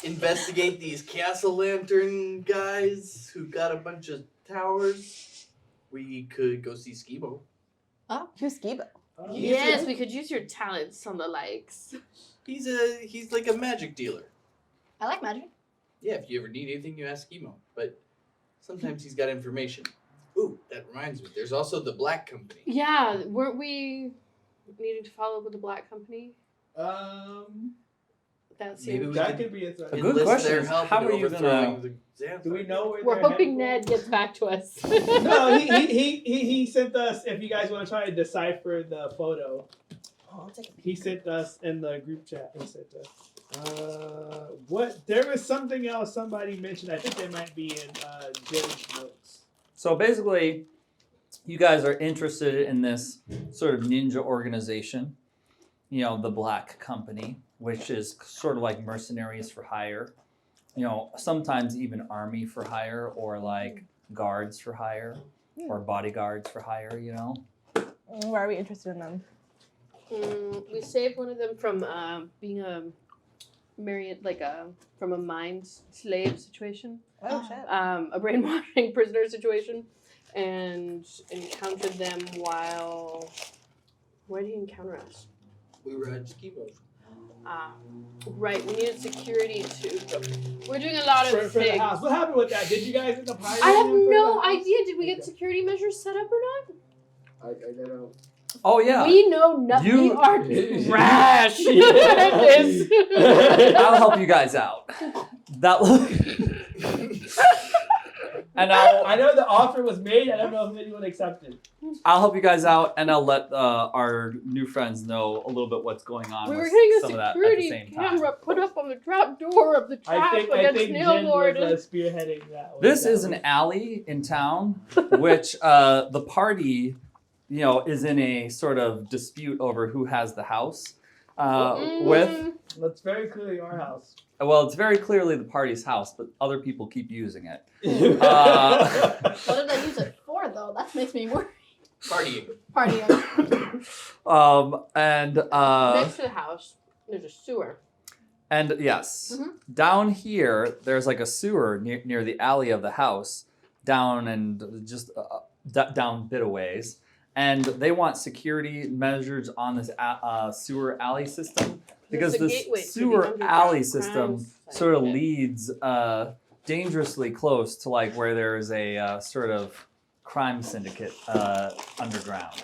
Investigate these castle lantern guys who got a bunch of towers. We could go see Skibo. Who's Skibo? Yes, we could use your talents on the likes. He's like a magic dealer. I like magic. Yeah, if you ever need anything, you ask Emo. But sometimes he's got information. Ooh, that reminds me. There's also the Black Company. Yeah, weren't we needing to follow up with the Black Company? That Maybe seems. we that could could be a threat. A good enlist question their is, help how in are you overthrowing gonna- the Xanthar. Do we know where We're they're hoping headed Ned gets back to us. for? No, he sent us. If you guys want to try to decipher the photo, Oh, I'll take a peek. he sent us in the group chat. He sent us. What? There was something else somebody mentioned. I think it might be in Jim's notes. So basically, you guys are interested in this sort of ninja organization, the Black Company, which is sort of like mercenaries for hire, sometimes even army for hire or like guards for hire or bodyguards for hire, Why are we interested in them? We saved one of them from being a from a mind slave situation, Oh, shit. a brainwashing prisoner situation, and encountered them while. Where did he encounter us? We were at Skibo. Right, we needed security too. We're doing a lot of For the things. house. What happened with that? Did you guys end up hiring I have him for no the house? idea. Did we get security measures set up or not? I don't know. Oh yeah, We know nothing. We You- are trash at this. I'll help you guys out. And I know the offer was made. I don't know if anyone accepted. I'll help you guys out, and I'll let our new friends know a little bit what's going on We were with getting a some of that at the security same time. camera put up on the trap door of the trap I against think Nail Jen Lord. was spearheading that one. This That is one. an alley in town, which the party, is in a sort of dispute over who has the house. With That's very clearly our house. well, it's very clearly the party's house, but other people keep using it. What did they use it for, though? That makes me worried. Partying. Partying. And Next to the house, there's a sewer. and yes, Mhm. down here there's like a sewer near the alley of the house, down and just down a bit of ways. And they want security measures on this sewer alley system because It's a this gateway to the sewer underground alley system crime sort of site. leads dangerously close to like where there is a sort of crime syndicate underground.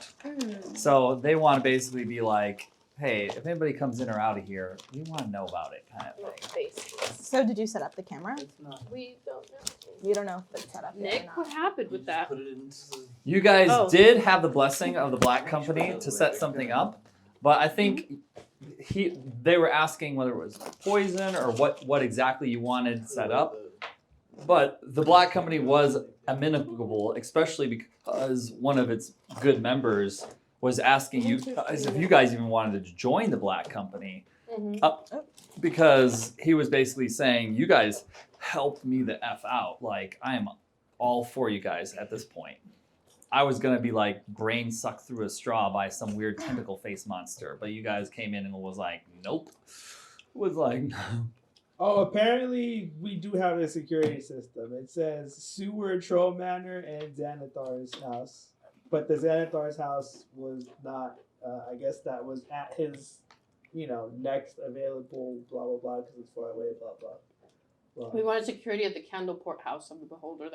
So they want to basically be like, hey, if anybody comes in or out of here, we want to know about it, kind of thing. Basically. So did you set up the camera? It's not. We don't know. You don't know if it's set up yet Nick, or what not. happened We with just that? put it into the- You guys Oh. did have the blessing of the Black Company to set something up, but I think they were asking whether it was poison or what exactly you wanted set up. But the Black Company was amenable, especially because one of its good members was asking you guys if you guys even wanted to join the Black Company. Because he was basically saying, you guys helped me the F out. Like, I am all for you guys at this point. I was going to be like brain sucked through a straw by some weird tentacle face monster. But you guys came in and was like, nope. Was like, no. Oh, apparently we do have a security system. It says Sewer, Troll Manor, and Xanathar's house. But the Xanathar's house was not, I guess that was at his, next available blah, blah, blah, because it's far away, blah, blah. We wanted security at the Candleport House of the Beholder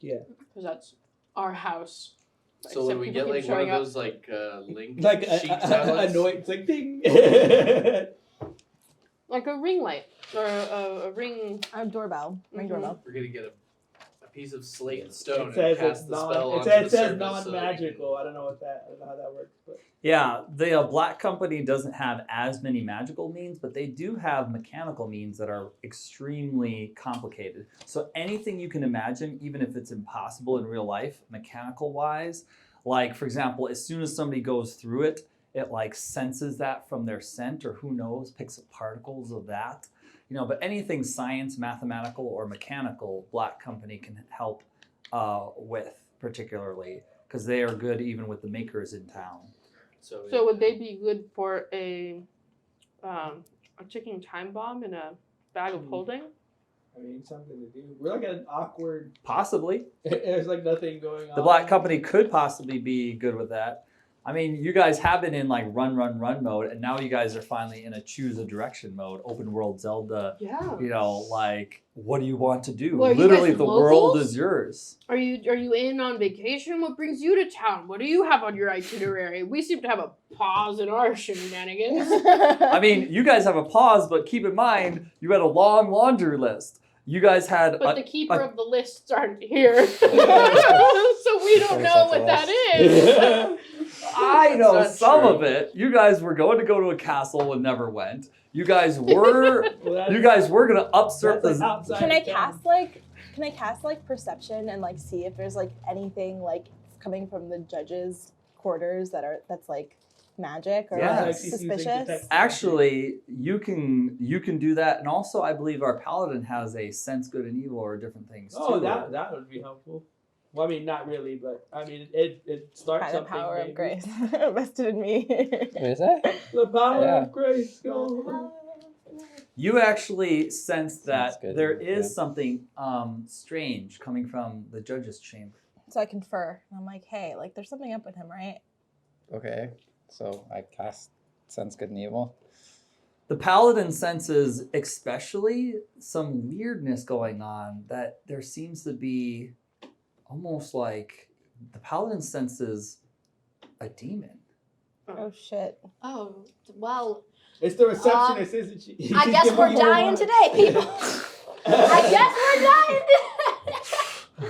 Yeah. because that's our house. So when we get like one of those like link Like sheet a tablets? noise, it's like ding. Like a ring light or a ring. A doorbell. Ring doorbell. We're gonna get a piece of slate and stone It says and cast it's the spell non. onto It the says surface non-magical. I don't know how that works, but Yeah, the Black Company doesn't have as many magical means, but they do have mechanical means that are extremely complicated. So anything you can imagine, even if it's impossible in real life, mechanical-wise, like, for example, as soon as somebody goes through it, it like senses that from their scent, or who knows, picks up particles of that. But anything science, mathematical, or mechanical, Black Company can help with, particularly, because they are good even with the makers in town. So would they be good for a ticking time bomb in a bag of holding? I mean, something to do. We're like an awkward. Possibly. There's like nothing going on. The Black Company could possibly be good with that. I mean, you guys have been in like run mode, and now you guys are finally in a choose a direction mode, open world Zelda. Yeah. Like, what do you want to do? Well, are you Literally, guys the locals? world is yours. Are you in on vacation? What brings you to town? What do you have on your itinerary? We seem to have a pause in our shenanigans. I mean, you guys have a pause, but keep in mind, you had a long laundry list. You guys had But the keeper of the lists aren't here. So we don't know what that is. I know That's some true. of it. You guys were going to go to a castle and never went. You guys were going to upsurf That's the. like outside Can I of town. cast like perception and like see if there's like anything like coming from the judges' quarters that's like magic or Yeah. like Like, you think suspicious? detect- Actually, you can do that, and also I believe our paladin has a sense good and evil or different things Oh, too. that would be helpful. Well, I mean, not really, but I mean, it starts By the something. power maybe. of grace vested in me. What is that? The power Yeah. of grace. Go. You actually sense that good, there is yeah. something strange coming from the judge's chamber. So I confer. And I'm like, hey, like there's something up with him, right? Okay, so I cast Sense Good and Evil. The paladin senses especially some weirdness going on, that there seems to be almost like the paladin senses a demon. Oh shit. Oh, well, It's the receptionist, isn't she? I guess we're dying today, people. I guess we're dying today.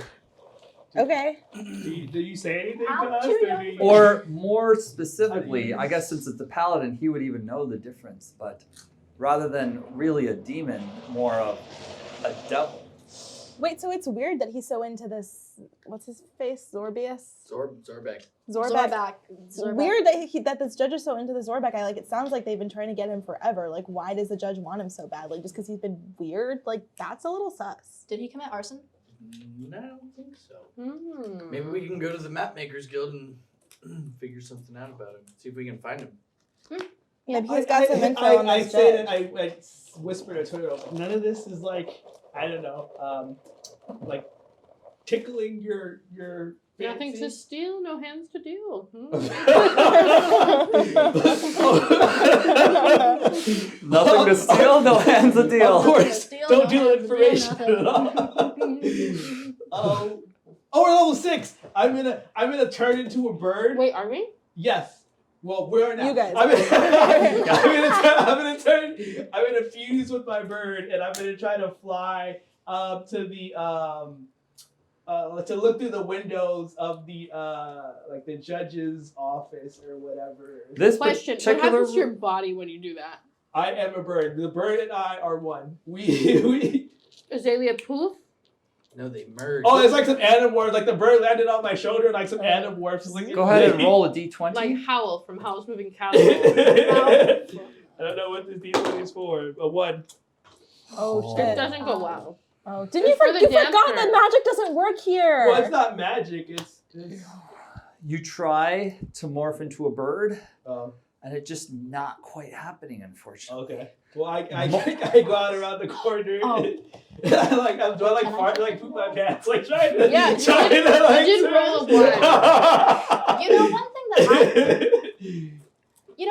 Okay. Do you say anything to How us? do Or, you- do you... Or more specifically, I guess since it's a paladin, he would even know the difference, but rather than really a demon, more of a devil. Wait, so it's weird that he's so into this. What's his face? Zorbius? Zorbek. Zorbeck. Zorbeck. Weird that this judge is so into the Zorbeck. It sounds like they've been trying to get him forever. Like, why does the judge want him so badly? Just because he's been weird? Like, that's a little sus. Did he commit arson? No, I don't think so. Hmm. Maybe we can go to the Mapmakers Guild and figure something out about him. See if we can find him. Maybe he's got some info on I this say judge. that I whispered to Turtle. None of this is like, I don't know, like tickling your Nothing to fancy. steal, no hands to deal. Nothing to steal, no hands a deal. Of course, Steal, don't no deal hands, information deal at all. We're level 6. I'm gonna turn into a bird. Wait, are we? Yes. Well, we're now. You guys. I'm gonna fuse with my bird, and I'm gonna try to fly up to the to look through the windows of the like the judge's office or whatever. This Question: What particular happens to your body when you do that? I am a bird. The bird and I are one. We Azalea poof? No, they merge. Oh, it's like some animorphs. Like the bird landed on my shoulder, like some animorphs. Like, Go ahead and roll a d20. Like Howl from Howl's Moving Castle. I don't know what this D20 is for, but 1. Oh It shit. doesn't go well. Oh, didn't It's you, for the you forgot dancer. that magic doesn't work here. Well, it's not magic. It's You try to morph into a bird, oh, and it's just not quite happening, unfortunately. okay. Well, I go out around the corner. Oh. Do I like fart, like poop my pants, like trying to Yeah, you trying did- to like. you did roll a one. You know, one thing that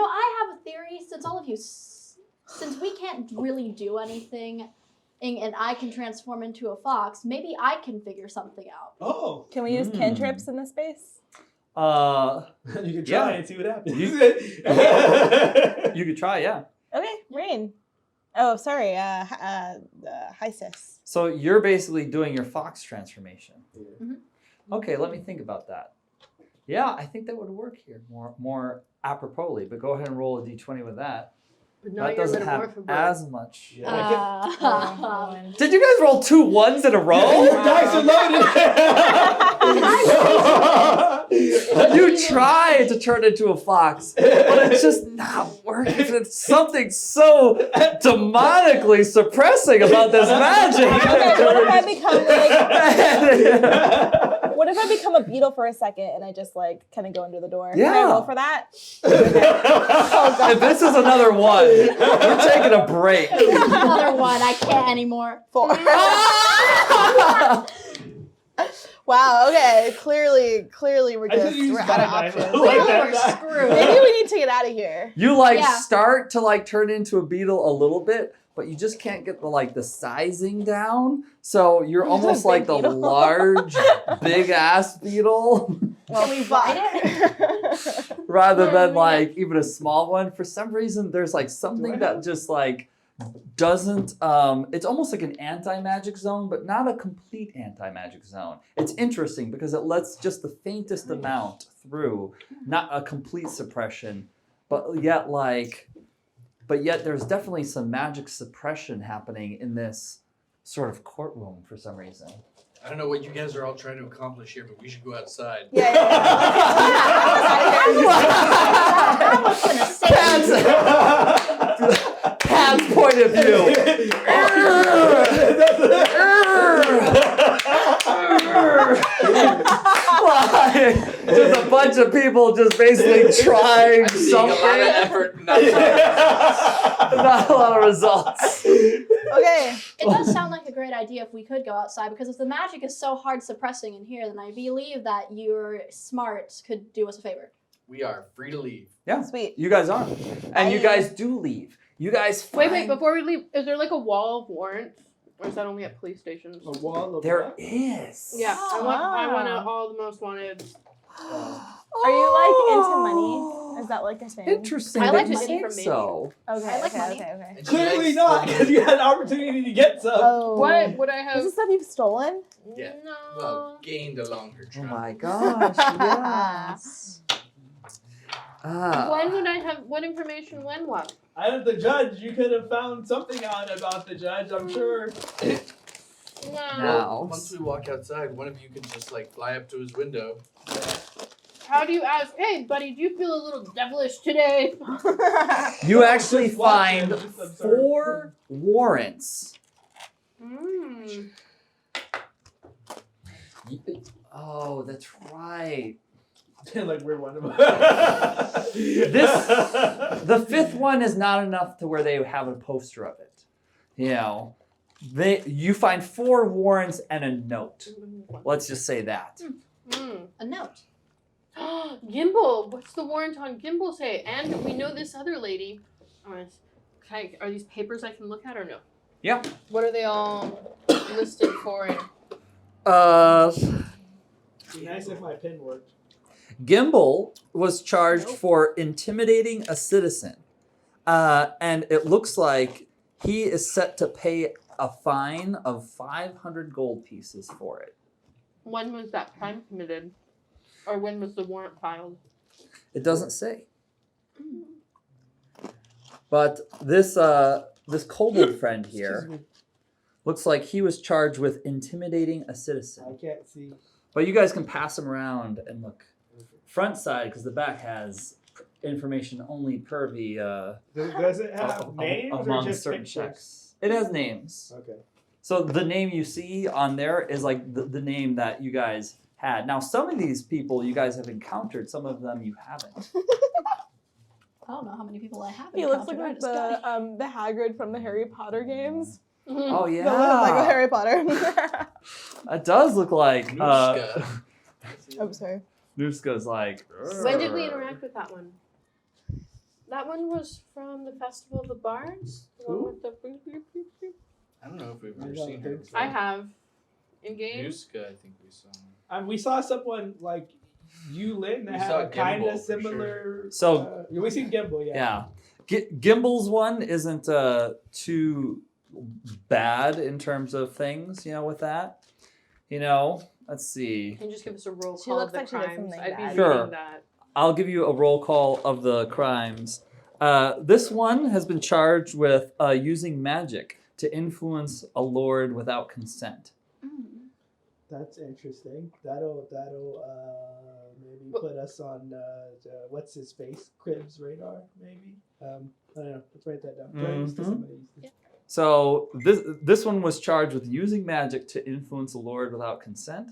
I have a theory. Since all of you, since we can't really do anything, and I can transform into a fox, maybe I can figure something out. Oh, Can we use cantrips in this space? you can try Yeah. and see what happens. You could try, yeah. Okay, Rain. Oh, sorry. Hycia. So you're basically doing your fox transformation. Mhm. Okay, let me think about that. Yeah, I think that would work here more aproposly, but go ahead and roll a d20 with that. But now That you're doesn't have metamorpho bird. as much. Yeah. Did you guys roll 2 1s in a row? Your dice are loaded. You try to turn into a fox, but it's just not working. It's something so demonically suppressing about this magic. Okay, what if I become like? What if I become a beetle for a second and I just like kind of go under the door? Can I Yeah. roll for that? If this is another 1, we're taking a break. Another one. I can't anymore. 4. Wow. Okay. Clearly, we're I just should use we're out my of dice. options. Like Clearly that we're die. screwed. Maybe we need to get out of here. You like Yeah. start to like turn into a beetle a little bit, but you just can't get the sizing down. So you're almost Big like the beetle. large, big ass beetle Well, we ride it? rather than Yeah. like even a small one. For some reason, there's like something that just like doesn't it's almost like an anti-magic zone, but not a complete anti-magic zone. It's interesting because it lets just the faintest amount through, not a complete suppression, but yet there's definitely some magic suppression happening in this sort of courtroom for some reason. I don't know what you guys are all trying to accomplish here, but we should go outside. Yeah. I was gonna say. Cat's point of view. Like, just a bunch of people just basically trying I'm seeing a lot of something. effort. Not Not a lot of results. Okay. It does sound like a great idea if we could go outside, because if the magic is so hard suppressing in here, then I believe that your smarts could do us a favor. We are free to leave. Yeah, Sweet. you guys are. And you guys do leave. You guys find Wait, before we leave, is there like a wall of warrants? Or is that only at police stations? A wall of there what? is. Yeah, I want Ah. all the most wanted. Are you like into money? Is that like a thing? Interesting. I that like you the say information. so. Okay. I like okay, money. okay. Okay. And she Clearly likes not, the- because you had an opportunity to get some. Oh. What would I have? Is this stuff you've stolen? Yeah. No. Well, gained along her Oh travel. my gosh, yes. When would I have? What information? When? What? I am the judge. You could have found something out about the judge, I'm sure. No. Now. Once we walk outside, one of you can just like fly up to his window. How do you ask? Hey, buddy, do you feel a little devilish today? You actually Just watch find him, just observe. 4 warrants. Hmm. Oh, that's right. Like we're one of them. The 5th one is not enough to where they have a poster of it. You know, you find 4 warrants and a note. Let's just say that. Hmm. A note. Gimbal. What's the warrant on Gimbal say? And we know this other lady. Are these papers I can look at or no? Yeah. What are they all listed for? And It'd be nice if my pen worked. Gimbal was charged for intimidating a citizen. And it looks like he is set to pay a fine of 500 gold pieces for it. When was that crime committed? Or when was the warrant filed? It doesn't say. But this this kobold friend Excuse here me. looks like he was charged with intimidating a I citizen. can't see. But you guys can pass him around and look. Front side, because the back has information only per the Does it have names or among just certain pictures? checks. It has names. Okay. So the name you see on there is like the name that you guys had. Now some of these people you guys have encountered, some of them you haven't. I don't know how many people I have. He looks like encountered. the Hagrid from the Harry Potter games. Oh The Lego yeah. Harry Potter. It does look like Nooska. I'm sorry. Nooska's like When did we interact with that one? That one was from the Festival of the Bards? The one Who? with the... I don't know if we've I ever don't seen her think so. before. I have. In game? Nooska, I think we saw. We saw someone like Yulin that We had saw a kind Gimbal, of for similar. So- we seen Gimbal, yeah. Yeah. Gimbal's one isn't too bad in terms of things, with that. Let's see. Can you just give us a roll She call looks of the like she did crimes? something I'd be bad. Sure. reading that. I'll give you a roll call of the crimes. This one has been charged with using magic to influence a lord without consent. That's interesting. That'll maybe put us on what's his face Crib's radar maybe. I don't know. Let's write that down. Praise to Mhm. somebody. So this one was charged with using magic to influence a lord without consent.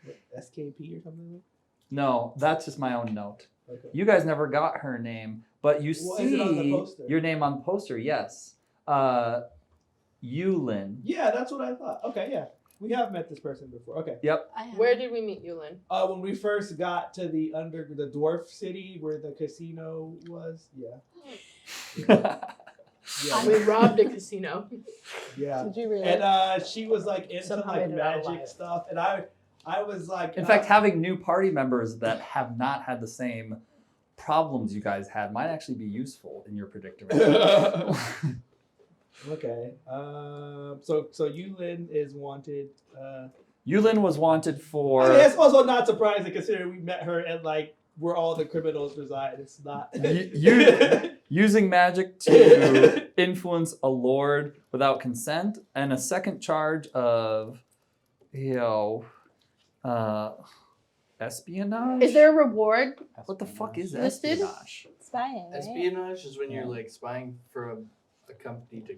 What, SKP or something. No, that's just my own note. Okay. You guys never got her name, but you Well, is it on the see poster? your name on the poster. Yes, Yulin. Yeah, that's what I thought. Okay, yeah, we have met this person before. Okay. I have. Where did we meet you, Lynn? When we first got to the dwarf city where the casino was, yeah, We robbed a casino. yeah. Did you really? And she was like into Somehow like made it out magic alive. stuff, and I was like, In fact, having new party members that have not had the same problems you guys had might actually be useful in your predicament. okay. So Yulin is wanted. Yulin was wanted for. I mean, it's also not surprising considering we met her and like where all the criminals reside. It's not. Using magic to influence a lord without consent, and a second charge of, espionage. Is there a reward? What the fuck is Listed? espionage? Spying, right? Espionage is when you're like spying for a company to.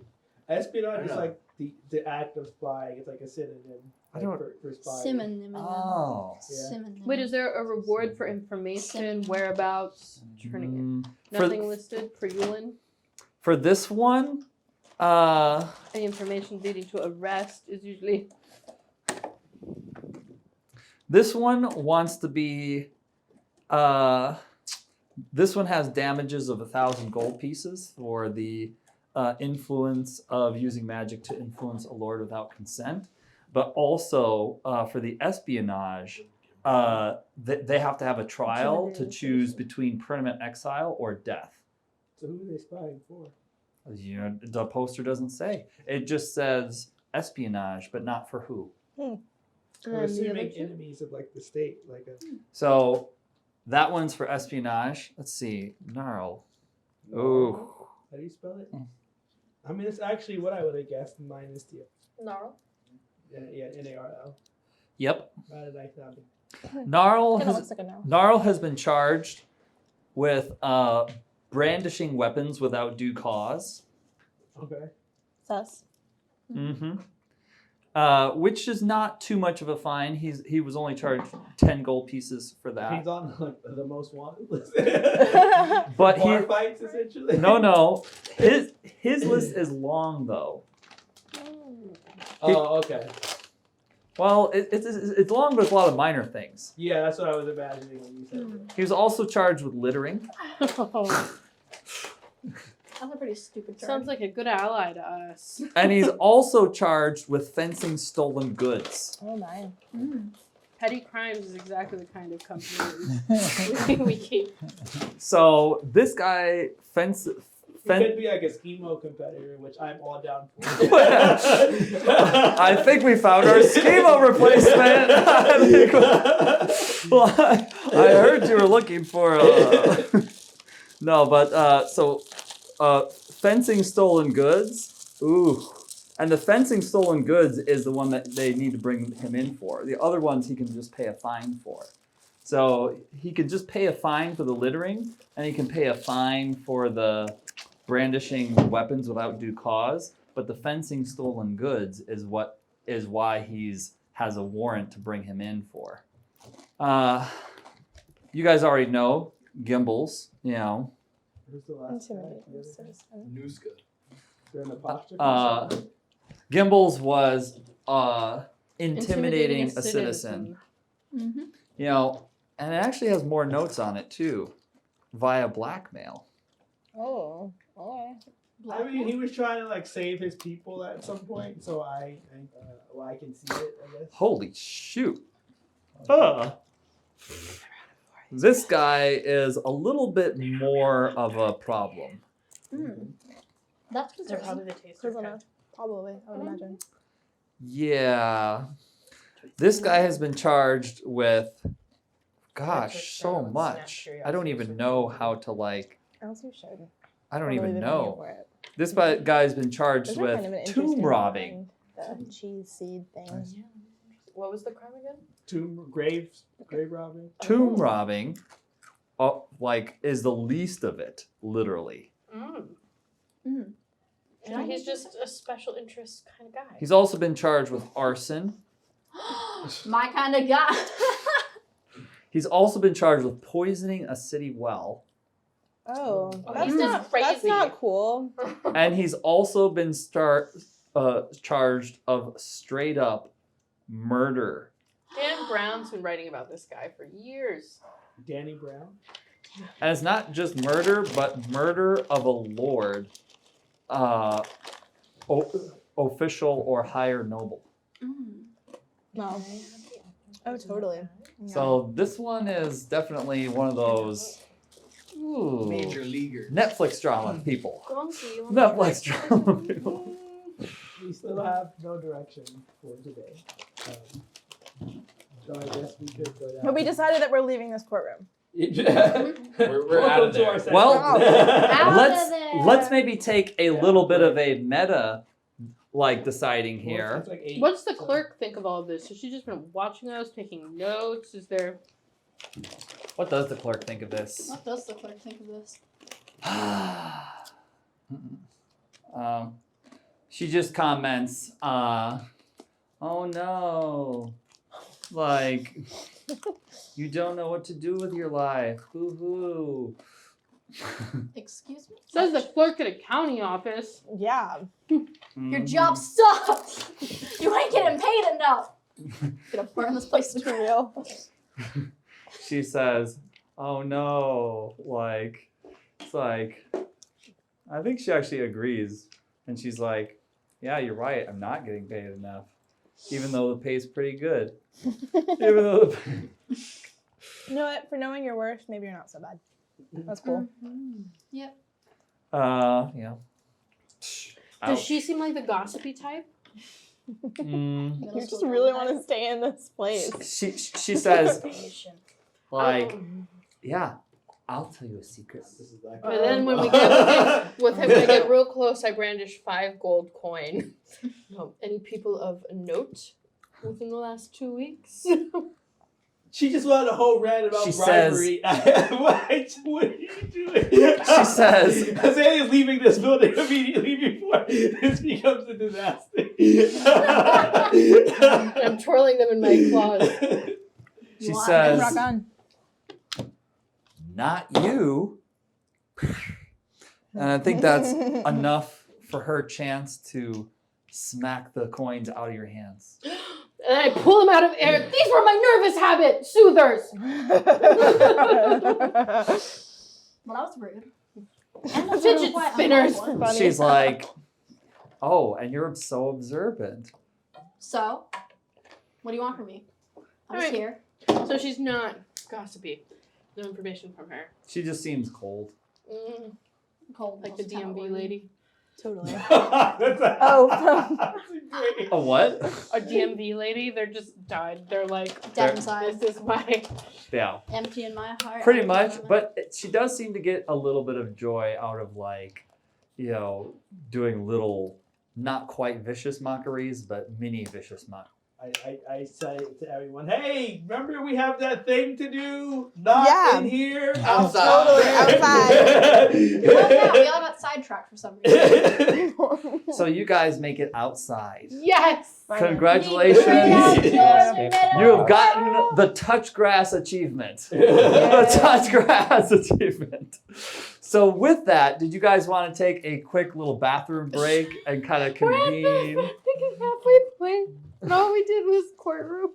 Espionage is Yeah. like the act of spying. It's like a synonym I like, don't- for spying. Synonym. Oh. Yeah. Synonym. Wait, is there a reward for information, whereabouts, turning it? For, Nothing listed for Yulin? for this one, Any information leading to arrest is usually... this one wants to be. This one has damages of 1,000 gold pieces for the influence of using magic to influence a lord without consent, but also for the espionage, they have to have a trial to choose between permanent exile or death. So who are they spying for? The poster doesn't say. It just says espionage, but not for who. I'm the other assuming two? enemies of like the state, like a. So that one's for espionage. Let's see. Gnarl. Ooh. How do you spell it? Hmm. I mean, it's actually what I would have guessed minus the Gnarl? yeah NARL. Yep. How did I sound it? Gnarl Kind of has, looks like a no. Gnarl has been charged with brandishing weapons without due cause. Okay. Sus. Mm-hmm. Which is not too much of a fine. He was only charged 10 gold pieces for that. He's on like the most wanted list. But Bar he fights essentially. no. His list is long though. Oh, okay. Well, it's long, but it's a lot of minor things. Yeah, that's what I was imagining when you said that. He was also charged with littering. That's a pretty stupid charge. Sounds like a good ally to us. And he's also charged with fencing stolen goods. Oh my. Petty crimes is exactly the kind of company we keep. So this guy could be like a schemo competitor, which I'm all down for. I think we found our schemo replacement. I heard you were looking for. No, but fencing stolen goods. Ooh. And the fencing stolen goods is the one that they need to bring him in for. The other ones he can just pay a fine for. So he could just pay a fine for the littering, and he can pay a fine for the brandishing weapons without due cause. But the fencing stolen goods is why has a warrant to bring him in for. You guys already know Gimbals, you know. Who's the last guy? Intimidating citizen. Nuska. They're an apostrophe. Gimbals was intimidating a citizen. Mm-hmm. You know, and it actually has more notes on it too, via blackmail. Oh, okay. I mean, he was trying to like save his people at some point, so I can see it. I guess. Holy shoot! This guy is a little bit more of a problem. That's They're probably concerning. the taste Close of enough. Probably, I would imagine. Yeah, this guy has been charged with, gosh, so much. I don't even know how to like. Else you should. I don't Probably even the know. for it. This guy's been charged Those are with kind of an tomb interesting robbing. find, the cheese seed thing. What was the crime again? grave robbing. Tomb robbing, is the least of it, literally. So he's just a special interest kind of guy. He's also been charged with arson. My kind of guy. He's also been charged with poisoning a city well. Oh, Oh, that's he's just not crazy. cool. And he's also been charged of straight up murder. Dan Brown's been writing about this guy for years. Danny Brown. And it's not just murder, but murder of a lord, official or higher noble. No. Oh, totally. Yeah. So this one is definitely one of those Major leaguer. Netflix drama people. Gonky, you want Netflix to drama people. We still have no direction for today. So I guess we could go down. But we decided that we're leaving this courtroom. We're out of there. Well, Out let's maybe take a little bit of a meta deciding here. It's like 8, What's the so- clerk think of all of this? Has she just been watching us, taking notes? Is there... What does the clerk think of this? What does the clerk think of this? She just comments, oh no, you don't know what to do with your life, hoo-hoo. Excuse me? Says the clerk at a county office. Yeah. Your job sucks! You ain't getting paid enough! Gonna burn this place to For real. She says, oh no, it's like, I think she actually agrees. And she's like, yeah, you're right, I'm not getting paid enough. Even though the pay's pretty good. Even though the You know what? For knowing your worth, maybe you're not so bad. That's cool. Yep. yeah. Does she seem like the gossipy type? Mm, You just really want to stay in this place. she says, yeah, I'll tell you a secret. This is like But then when we get with him, I get real close, I brandish 5 gold coin. Any people of note within the last 2 weeks? She just wanted a whole rant about She bribery. What are you doing? She says, Azalea's leaving this building immediately before this becomes a disaster. I'm twirling them in my claws. she Rock says, Rock on. not you. And I think that's enough for her chance to smack the coins out of your hands. And I pull them out of air. These were my nervous habit soothers. Well, that was rude. And the Fidget quite spinners. unhelpful. Funny. She's like, oh, and you're so observant. So, what do you want from me? I'm just Alright. here. So she's not gossipy. No information from her. She just seems cold. Cold Like the was kinda DMV orgy. lady. Totally. Oh, from- great. A what? A DMV lady, they're just died. They're like, Dead inside. this is my. Yeah. Empty in my heart. Pretty empty much, in my- but she does seem to get a little bit of joy out of like, doing little, not quite vicious mockeries, but mini vicious mockeries. I say to everyone, hey, remember we have that thing to do? Not Yeah. in here, Outside. Totally, Oh yeah, we all got sidetracked for some reason. So you guys make it outside. Yes! Finally. Congratulations. Yeah. You have gotten the touch grass achievement. The touch grass achievement. So with that, did you guys want to take a quick little bathroom break and kind of convene? I think it's halfway point. And all we did was courtroom.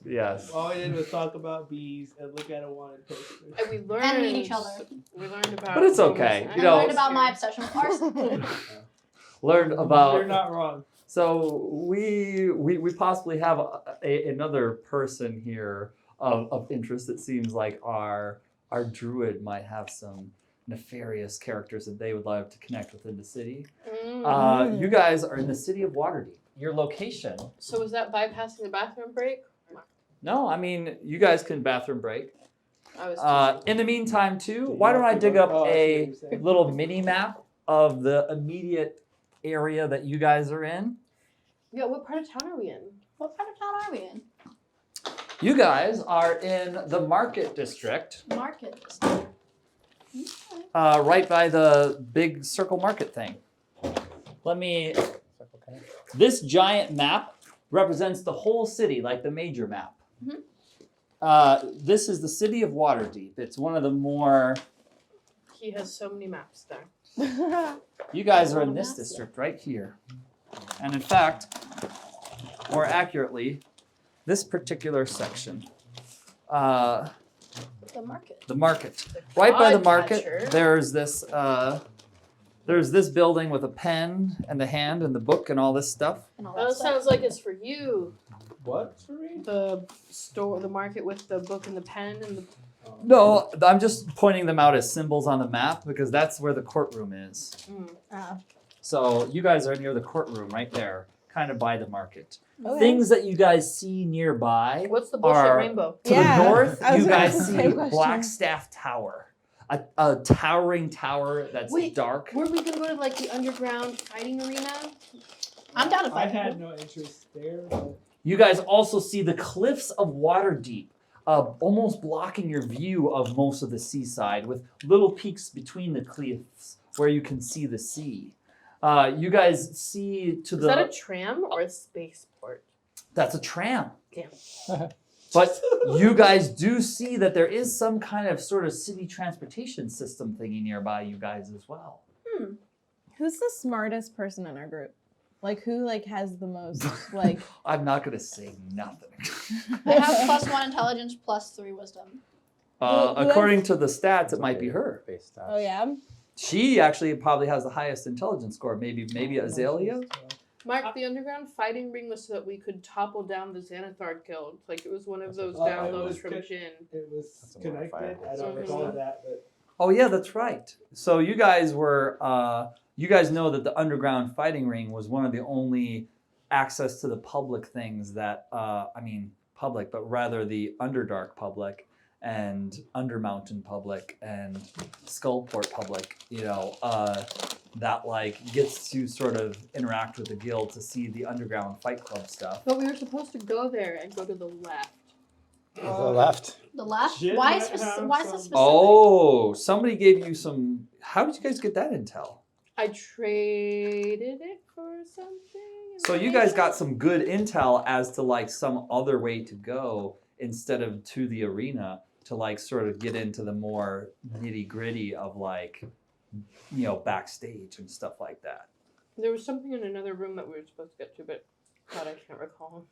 Yes. All we did was talk about bees and look at a wanted poster. And we learned. And meet each other. We learned about. But it's okay, homelessness. you I know- learned about my obsession with arson. Learned about. You're not wrong. So we possibly have another person here of interest. It seems like our druid might have some nefarious characters that they would love to connect with in the city. Mm. You guys are in the city of Waterdeep. Your location. So was that bypassing the bathroom break? No, I mean you guys can bathroom break. I was. In the meantime, too, why don't I dig up a little mini map of the immediate area that you guys are in? Yeah. What part of town are we in? What part of town are we in? You guys are in the market district. Market. Right by the big circle market thing. This giant map represents the whole city, like the major map. This is the city of Waterdeep. It's one of the more. He has so many maps there. You guys are in this district right here. And in fact, more accurately, this particular section. The market. The market. Right by the Podcatcher. market, there's this building with a pen and the hand and the book and all this stuff. And all That that stuff. sounds like it's for you. What for me? The store, the market with the book and the pen and the. No, I'm just pointing them out as symbols on the map because that's where the courtroom is. Oh. So you guys are near the courtroom right there, kind of by the market. Okay. Things that you guys see nearby. What's the bullshit Are- rainbow? To Yeah, the north, I was you gonna guys ask the see same question. Blackstaff Tower, a towering tower that's Wait, dark. Were we gonna go to like the underground fighting arena? I'm down to I fight. had no interest there. But You guys also see the cliffs of Waterdeep, almost blocking your view of most of the seaside, with little peaks between the cliffs where you can see the sea. You guys see to Is the. that a tram or a spaceport? That's a tram. Damn. But you guys do see that there is some kind of sort of city transportation system thingy nearby you guys as well. Who's the smartest person in our group? Like who has the most like I'm not gonna say nothing. I have +1 intelligence, +3 wisdom. Who has- According to the stats, it might be her. Base stats. Oh yeah. She actually probably has the highest intelligence score. Maybe Azalea. Mark, the underground fighting ring was so that we could topple down the Xanathar guild. Like it was one of those Oh, it downloads was from good. Jin. it was That's a connected. modifier. I don't recall that, but Oh yeah, that's right. So you guys were. You guys know that the underground fighting ring was one of the only access to the public things that. Public, but rather the Underdark public and Undermountain public and Skullport public. That gets to sort of interact with the guild to see the underground fight club stuff. But we were supposed to go there and go to the left. To the left. The left? Jin Why might is this have specific? some- Oh, somebody gave you some. How did you guys get that intel? I traded it for something. So you guys got some good intel as to some other way to go instead of to the arena to sort of get into the more nitty gritty of backstage and stuff like that. There was something in another room that we were supposed to get to, but God, I can't recall.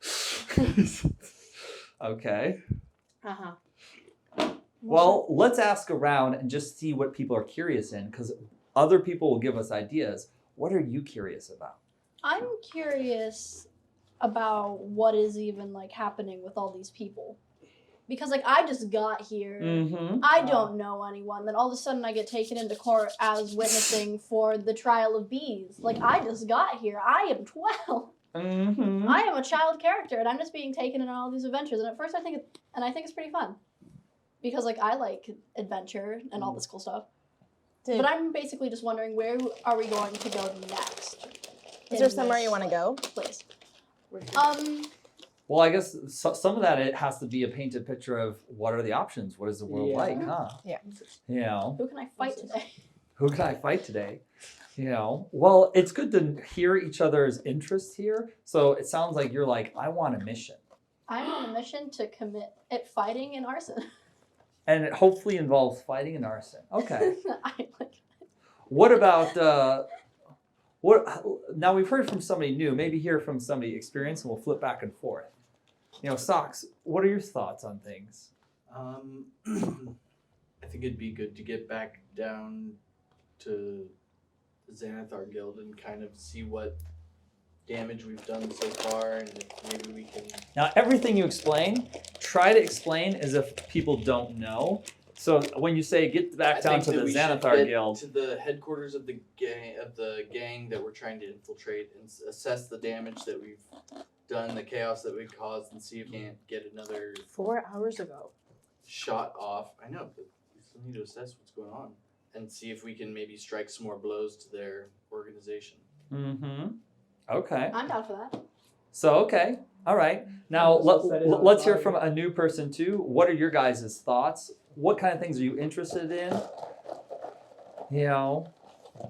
Okay. Uh-huh. Well, let's ask around and just see what people are curious in because other people will give us ideas. What are you curious about? I'm curious about what is even happening with all these people. because like I just got here. Mm-hmm. I don't know anyone. Then all of a sudden I get taken into court as witnessing for the trial of bees. Like I just got here. I am 12. Mm-hmm. I am a child character, and I'm just being taken in all these adventures. And at first I think it's pretty fun, because like I like adventure and all this cool stuff. But I'm basically just wondering, where are we going to go next? Is there somewhere you want to go? Place. Well, I guess some of that it has to be a painted picture of what are the options. What is the world Yeah. like, huh? Yeah. You know, Who can I fight today? who can I fight today? You know, well, it's good to hear each other's interests here. So it sounds like you're like, I want a mission, I'm on a mission to commit at fighting and arson. and it hopefully involves fighting and arson. Okay. I like. What about what? Now we've heard from somebody new. Maybe hear from somebody experienced, and we'll flip back and forth. You know, Socks. What are your thoughts on things? I think it'd be good to get back down to the Xanathar Guild and kind of see what damage we've done so far, and if maybe we can. Now, everything you explain, try to explain as if people don't know. So when you say get back down to the Xanathar Guild, to the headquarters of the gang that we're trying to infiltrate, and assess the damage that we've done, the chaos that we caused, and see if we can't get another 4 hours ago. shot off. I know, but we still need to assess what's going on and see if we can maybe strike some more blows to their organization. mm-hmm. Okay. I'm down for that. So okay, all right. Now So set it on let's hear fire. from a new person too. What are your guys' thoughts? What kind of things are you interested in? You know,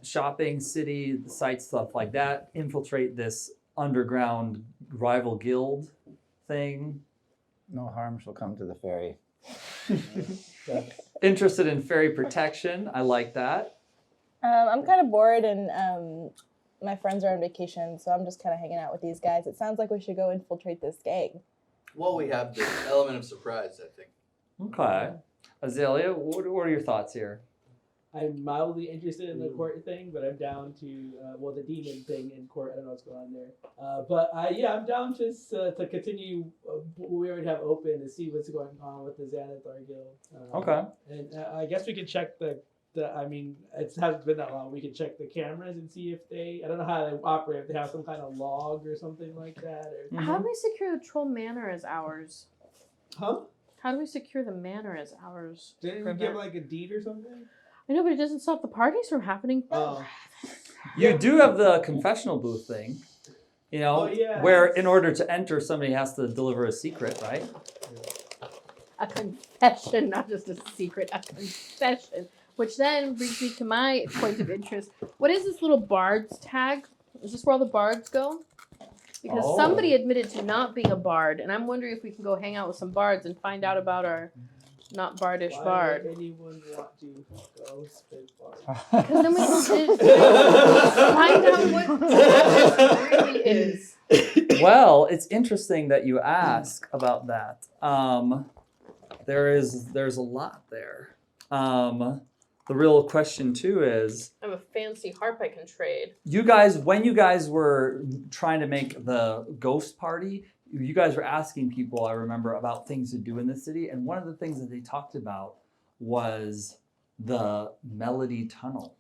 shopping, city, sites, stuff like that. Infiltrate this underground rival guild thing. No harm shall come to the fairy. Interested in fairy protection. I like that. I'm kind of bored, and my friends are on vacation, so I'm just kind of hanging out with these guys. It sounds like we should go infiltrate this gang. Well, we have the element of surprise, I think. Okay. Azalea, what are your thoughts here? I'm mildly interested in the court thing, but I'm down to the demon thing in court. I don't know what's going on there. Yeah, I'm down just to continue what we already have open to see what's going on with the Xanathar Guild. Okay. And I guess we could check the. I mean, it hasn't been that long. We can check the cameras and see if they. I don't know how they operate. If they have some kind of log or something like that. Or, How do we secure the troll manor as ours? huh? How do we secure the manor as ours? Didn't we give like a deed or something? I know, but it doesn't stop the parties from happening. Oh. You do have the confessional booth thing. You know, Oh, yeah. where in order to enter, somebody has to deliver a secret, right? A confession, not just a secret, a confession. Which then brings me to my point of interest. What is this little bard's tag? Is this where all the bards go? Because Oh. somebody admitted to not being a bard, and I'm wondering if we can go hang out with some bards and find out about our not bardish Why bard. would anyone want to go spit bard? Because then we can find out what this really is. Well, it's interesting that you ask about that. There's a lot there. The real question too is, I have a fancy harp I can trade. you guys, when you guys were trying to make the ghost party, you guys were asking people, I remember, about things to do in the city, and one of the things that they talked about was the Melody Tunnel.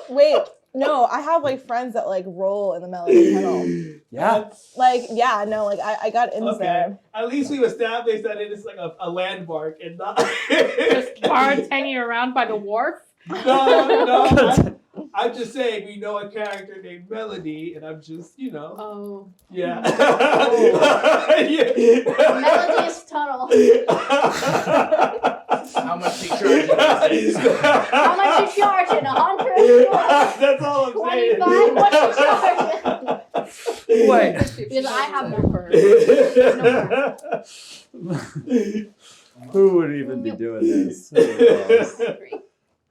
Wait, no, I have like friends that like roll in the Melody Tunnel. Yeah. Like, yeah, no, like I got in Okay. there. At least we've established that it is like a landmark and not. Just bards hanging around by the wharf. No. I'm just saying we know a character named Melody, and I'm just, Oh. yeah. Melody's tunnel. How much he charges? How much you charging? 100? That's all I'm 25? saying. What you charging? Wait. Because I have no Who would even be doing this? Who knows?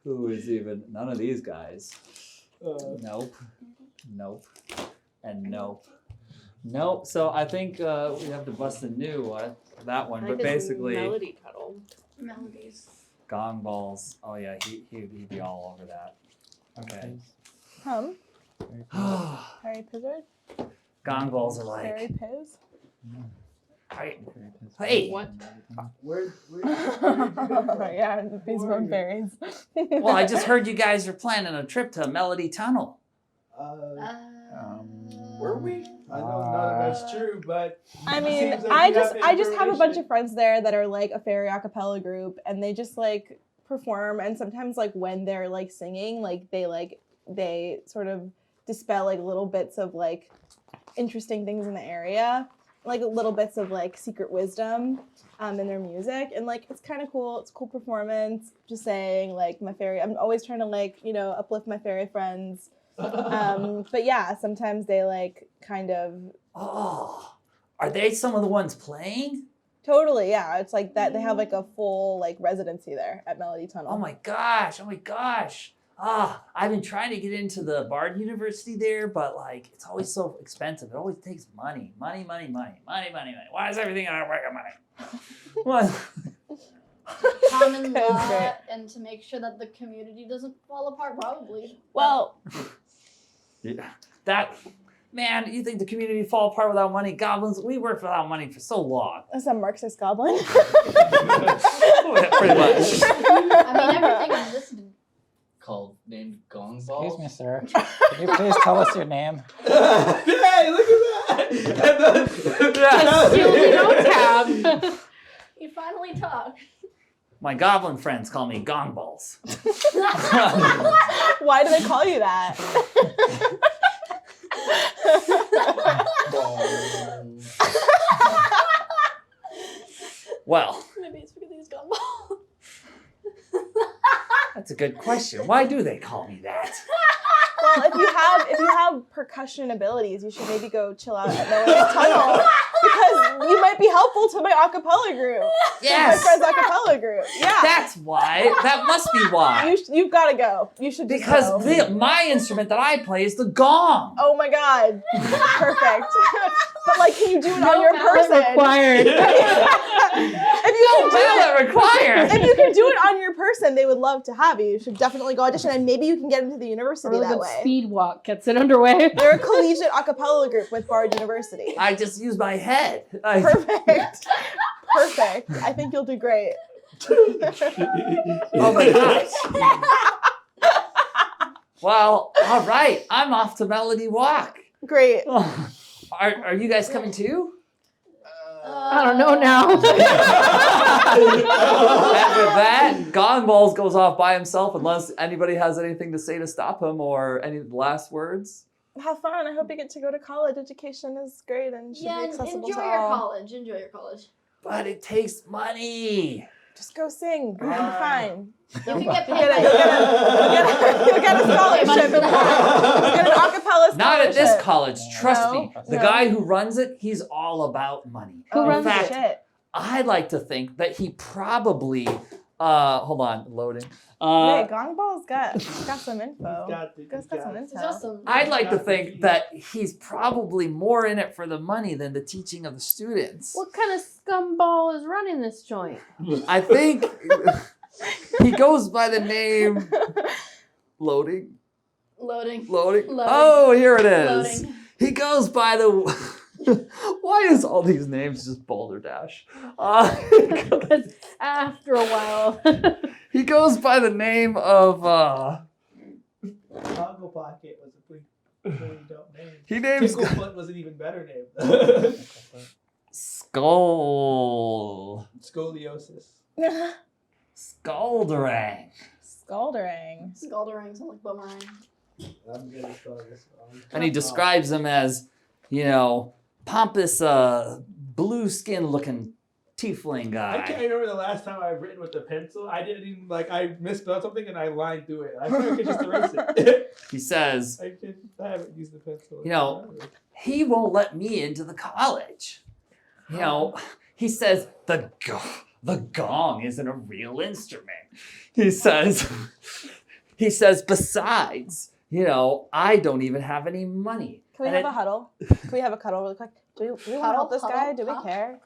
Who is even? None of these guys. Nope. Nope. And nope. Nope. So I think we have to bust a new that one. But basically, Melody Tunnel. Melodies. gong balls. Oh yeah, he'd be all over that. Okay. Harry Pizzard? Gong balls are Harry like Piz? Hey. What? Where did you come from? Yeah, these Who are bone you? fairies. Well, I just heard you guys are planning a trip to Melody Tunnel. Were we? I don't know that that's true, but I mean, seems like I you just have a bunch information. of friends there that are like a fairy a cappella group, and they just like perform, and sometimes like when they're like singing, like they sort of dispel like little bits of like interesting things in the area, like little bits of like secret wisdom in their music, and like it's kind of cool. It's a cool performance. Just saying, like I'm always trying to like uplift my fairy friends. But yeah, sometimes they like kind of Oh, are they some of the ones playing? totally, yeah. It's like that they have like a full like residency there at Melody Tunnel. Oh my gosh. I've been trying to get into the Bard University there, but like it's always so expensive. It always takes money. Money. Why is everything out of work on money? What? Common That's law, great. and to make sure that the community doesn't fall apart, probably. Well, Yeah. That man, you think the community fall apart without money? Goblins, we worked without money for so long. that's a Marxist goblin. Pretty much. I mean, everything in this. Named Gong Balls. Excuse me, sir. Can you please tell us your name? Hey, look at that! Yeah. You don't have. You finally talk. My goblin friends call me gong balls. Why do they call you that? Well, Maybe it's because he's gone bald. that's a good question. Why do they call me that? Well, if you have percussion abilities, you should maybe go chill out at Noah's Tunnel because you might be helpful to my acapella group. Yes. My friend's acapella group. Yeah. That's why. That must be why. You've got to go. You should just Because go. my instrument that I play is the gong. Oh my god. Perfect. But like, can you do it on your ballot person? required. If you can do it, Ballot required. if you can do it on your person, they would love to have you. You should definitely go audition, and maybe you can get into the university Really that good way. speed walk gets it underway. They're a collegiate a cappella group with Bard University. I just use my head. Perfect. Perfect. I think you'll do great. Oh my gosh. Well, all right. I'm off to Melody Walk. Great. Are you guys coming too? I don't know now. And with that, Gong Balls goes off by himself unless anybody has anything to say to stop him or any last words. Have fun. I hope you get to go to college. Education is great and should Yeah, be accessible enjoy to your all. college. Enjoy your college. But it takes money. Just go sing. You'll be fine. You can get You'll paid. get a scholarship. You'll get an a cappella scholarship. Not at this college, trust No, me. The no. guy who runs it, he's all about money. Who In runs fact, the shit? I like to think that he probably hold on, loading. Wait, Gong Ball's got some info. Got some It's intel. just some. I'd like to think that he's probably more in it for the money than the teaching of the students. What kind of scumball is running this joint? I think he goes by the name loading. Loading. Oh, here it is. Loading. He goes by the. Why is all these names just Boulder Dash? Because after a while, He goes by the name of. Toggle Pocket was a pretty dope name. He names Ticklefoot was an even better name. Skull. Scoliosis. Skulldurang. Scaldering. Scaldering sounds like boomerang. I'm gonna start this one. And he describes him as, pompous, blue skin looking tiefling I can't guy. remember the last time I've written with a pencil. I didn't even I misspelled something and I lined through it. I probably could just erase it. He says, I haven't used the pencil. he won't let me into the college. He says the gong isn't a real instrument. He says, besides, I don't even have any money. Can we And have it- a huddle? Can we have a cuddle really quick? Do we want to help this guy? Do we care?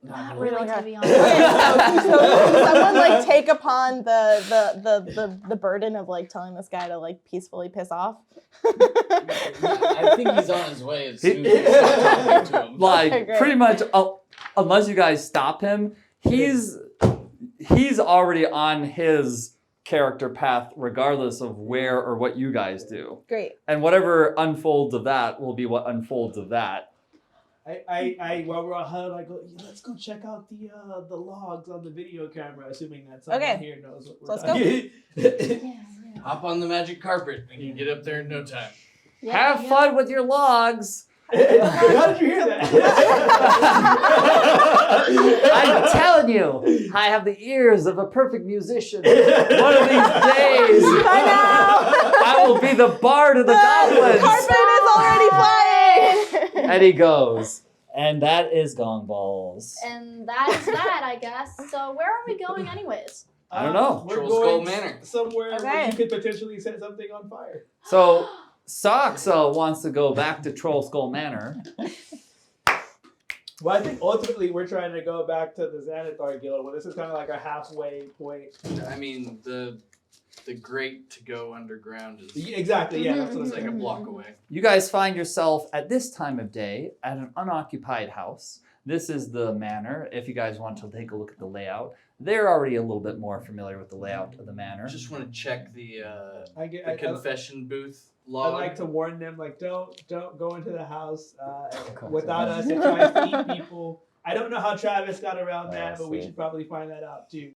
Not we really, don't to be Okay, honest. so can someone like take upon the burden of like telling this guy to like peacefully piss off? I think he's on his way as soon as you start talking to him. Like Okay, great. pretty much, unless you guys stop him, he's already on his character path, regardless of where or what you guys do. Great. And whatever unfolds of that will be what unfolds of that. I while we're on HUD, I go, yeah, let's go check out the logs on the video camera, assuming that someone Okay. here knows what we're So let's doing. Hop on the magic carpet and you can get up there in no time. Have fun with your logs. How did you hear that? I'm telling you, I have the ears of a perfect musician. One of these days, I will be the bard of the goblins. Carpet is already flying. And he goes. And that is Gong Balls. And that is that, I guess. So where are we going anyways? I don't know. We're Troll going Skull Manor. somewhere where Okay. you could potentially set something on fire. So Saxa wants to go back to Troll Skull Manor. Well, I think ultimately we're trying to go back to the Xanathar Guild. Well, this is kind of like a halfway point. I mean, the grate to go underground is Yeah, exactly, yeah, that's what I'm it's like a saying. block away. You guys find yourself at this time of day at an unoccupied house. This is the manor. If you guys want to take a look at the layout, they're already a little bit more familiar with the layout of the manor. I just want to check the I confession booth I'd log. like to warn them, like, don't go into the house Go without into us. the It tries to eat people. I don't know how Travis got around Oh, that, but we see. should probably find that out too.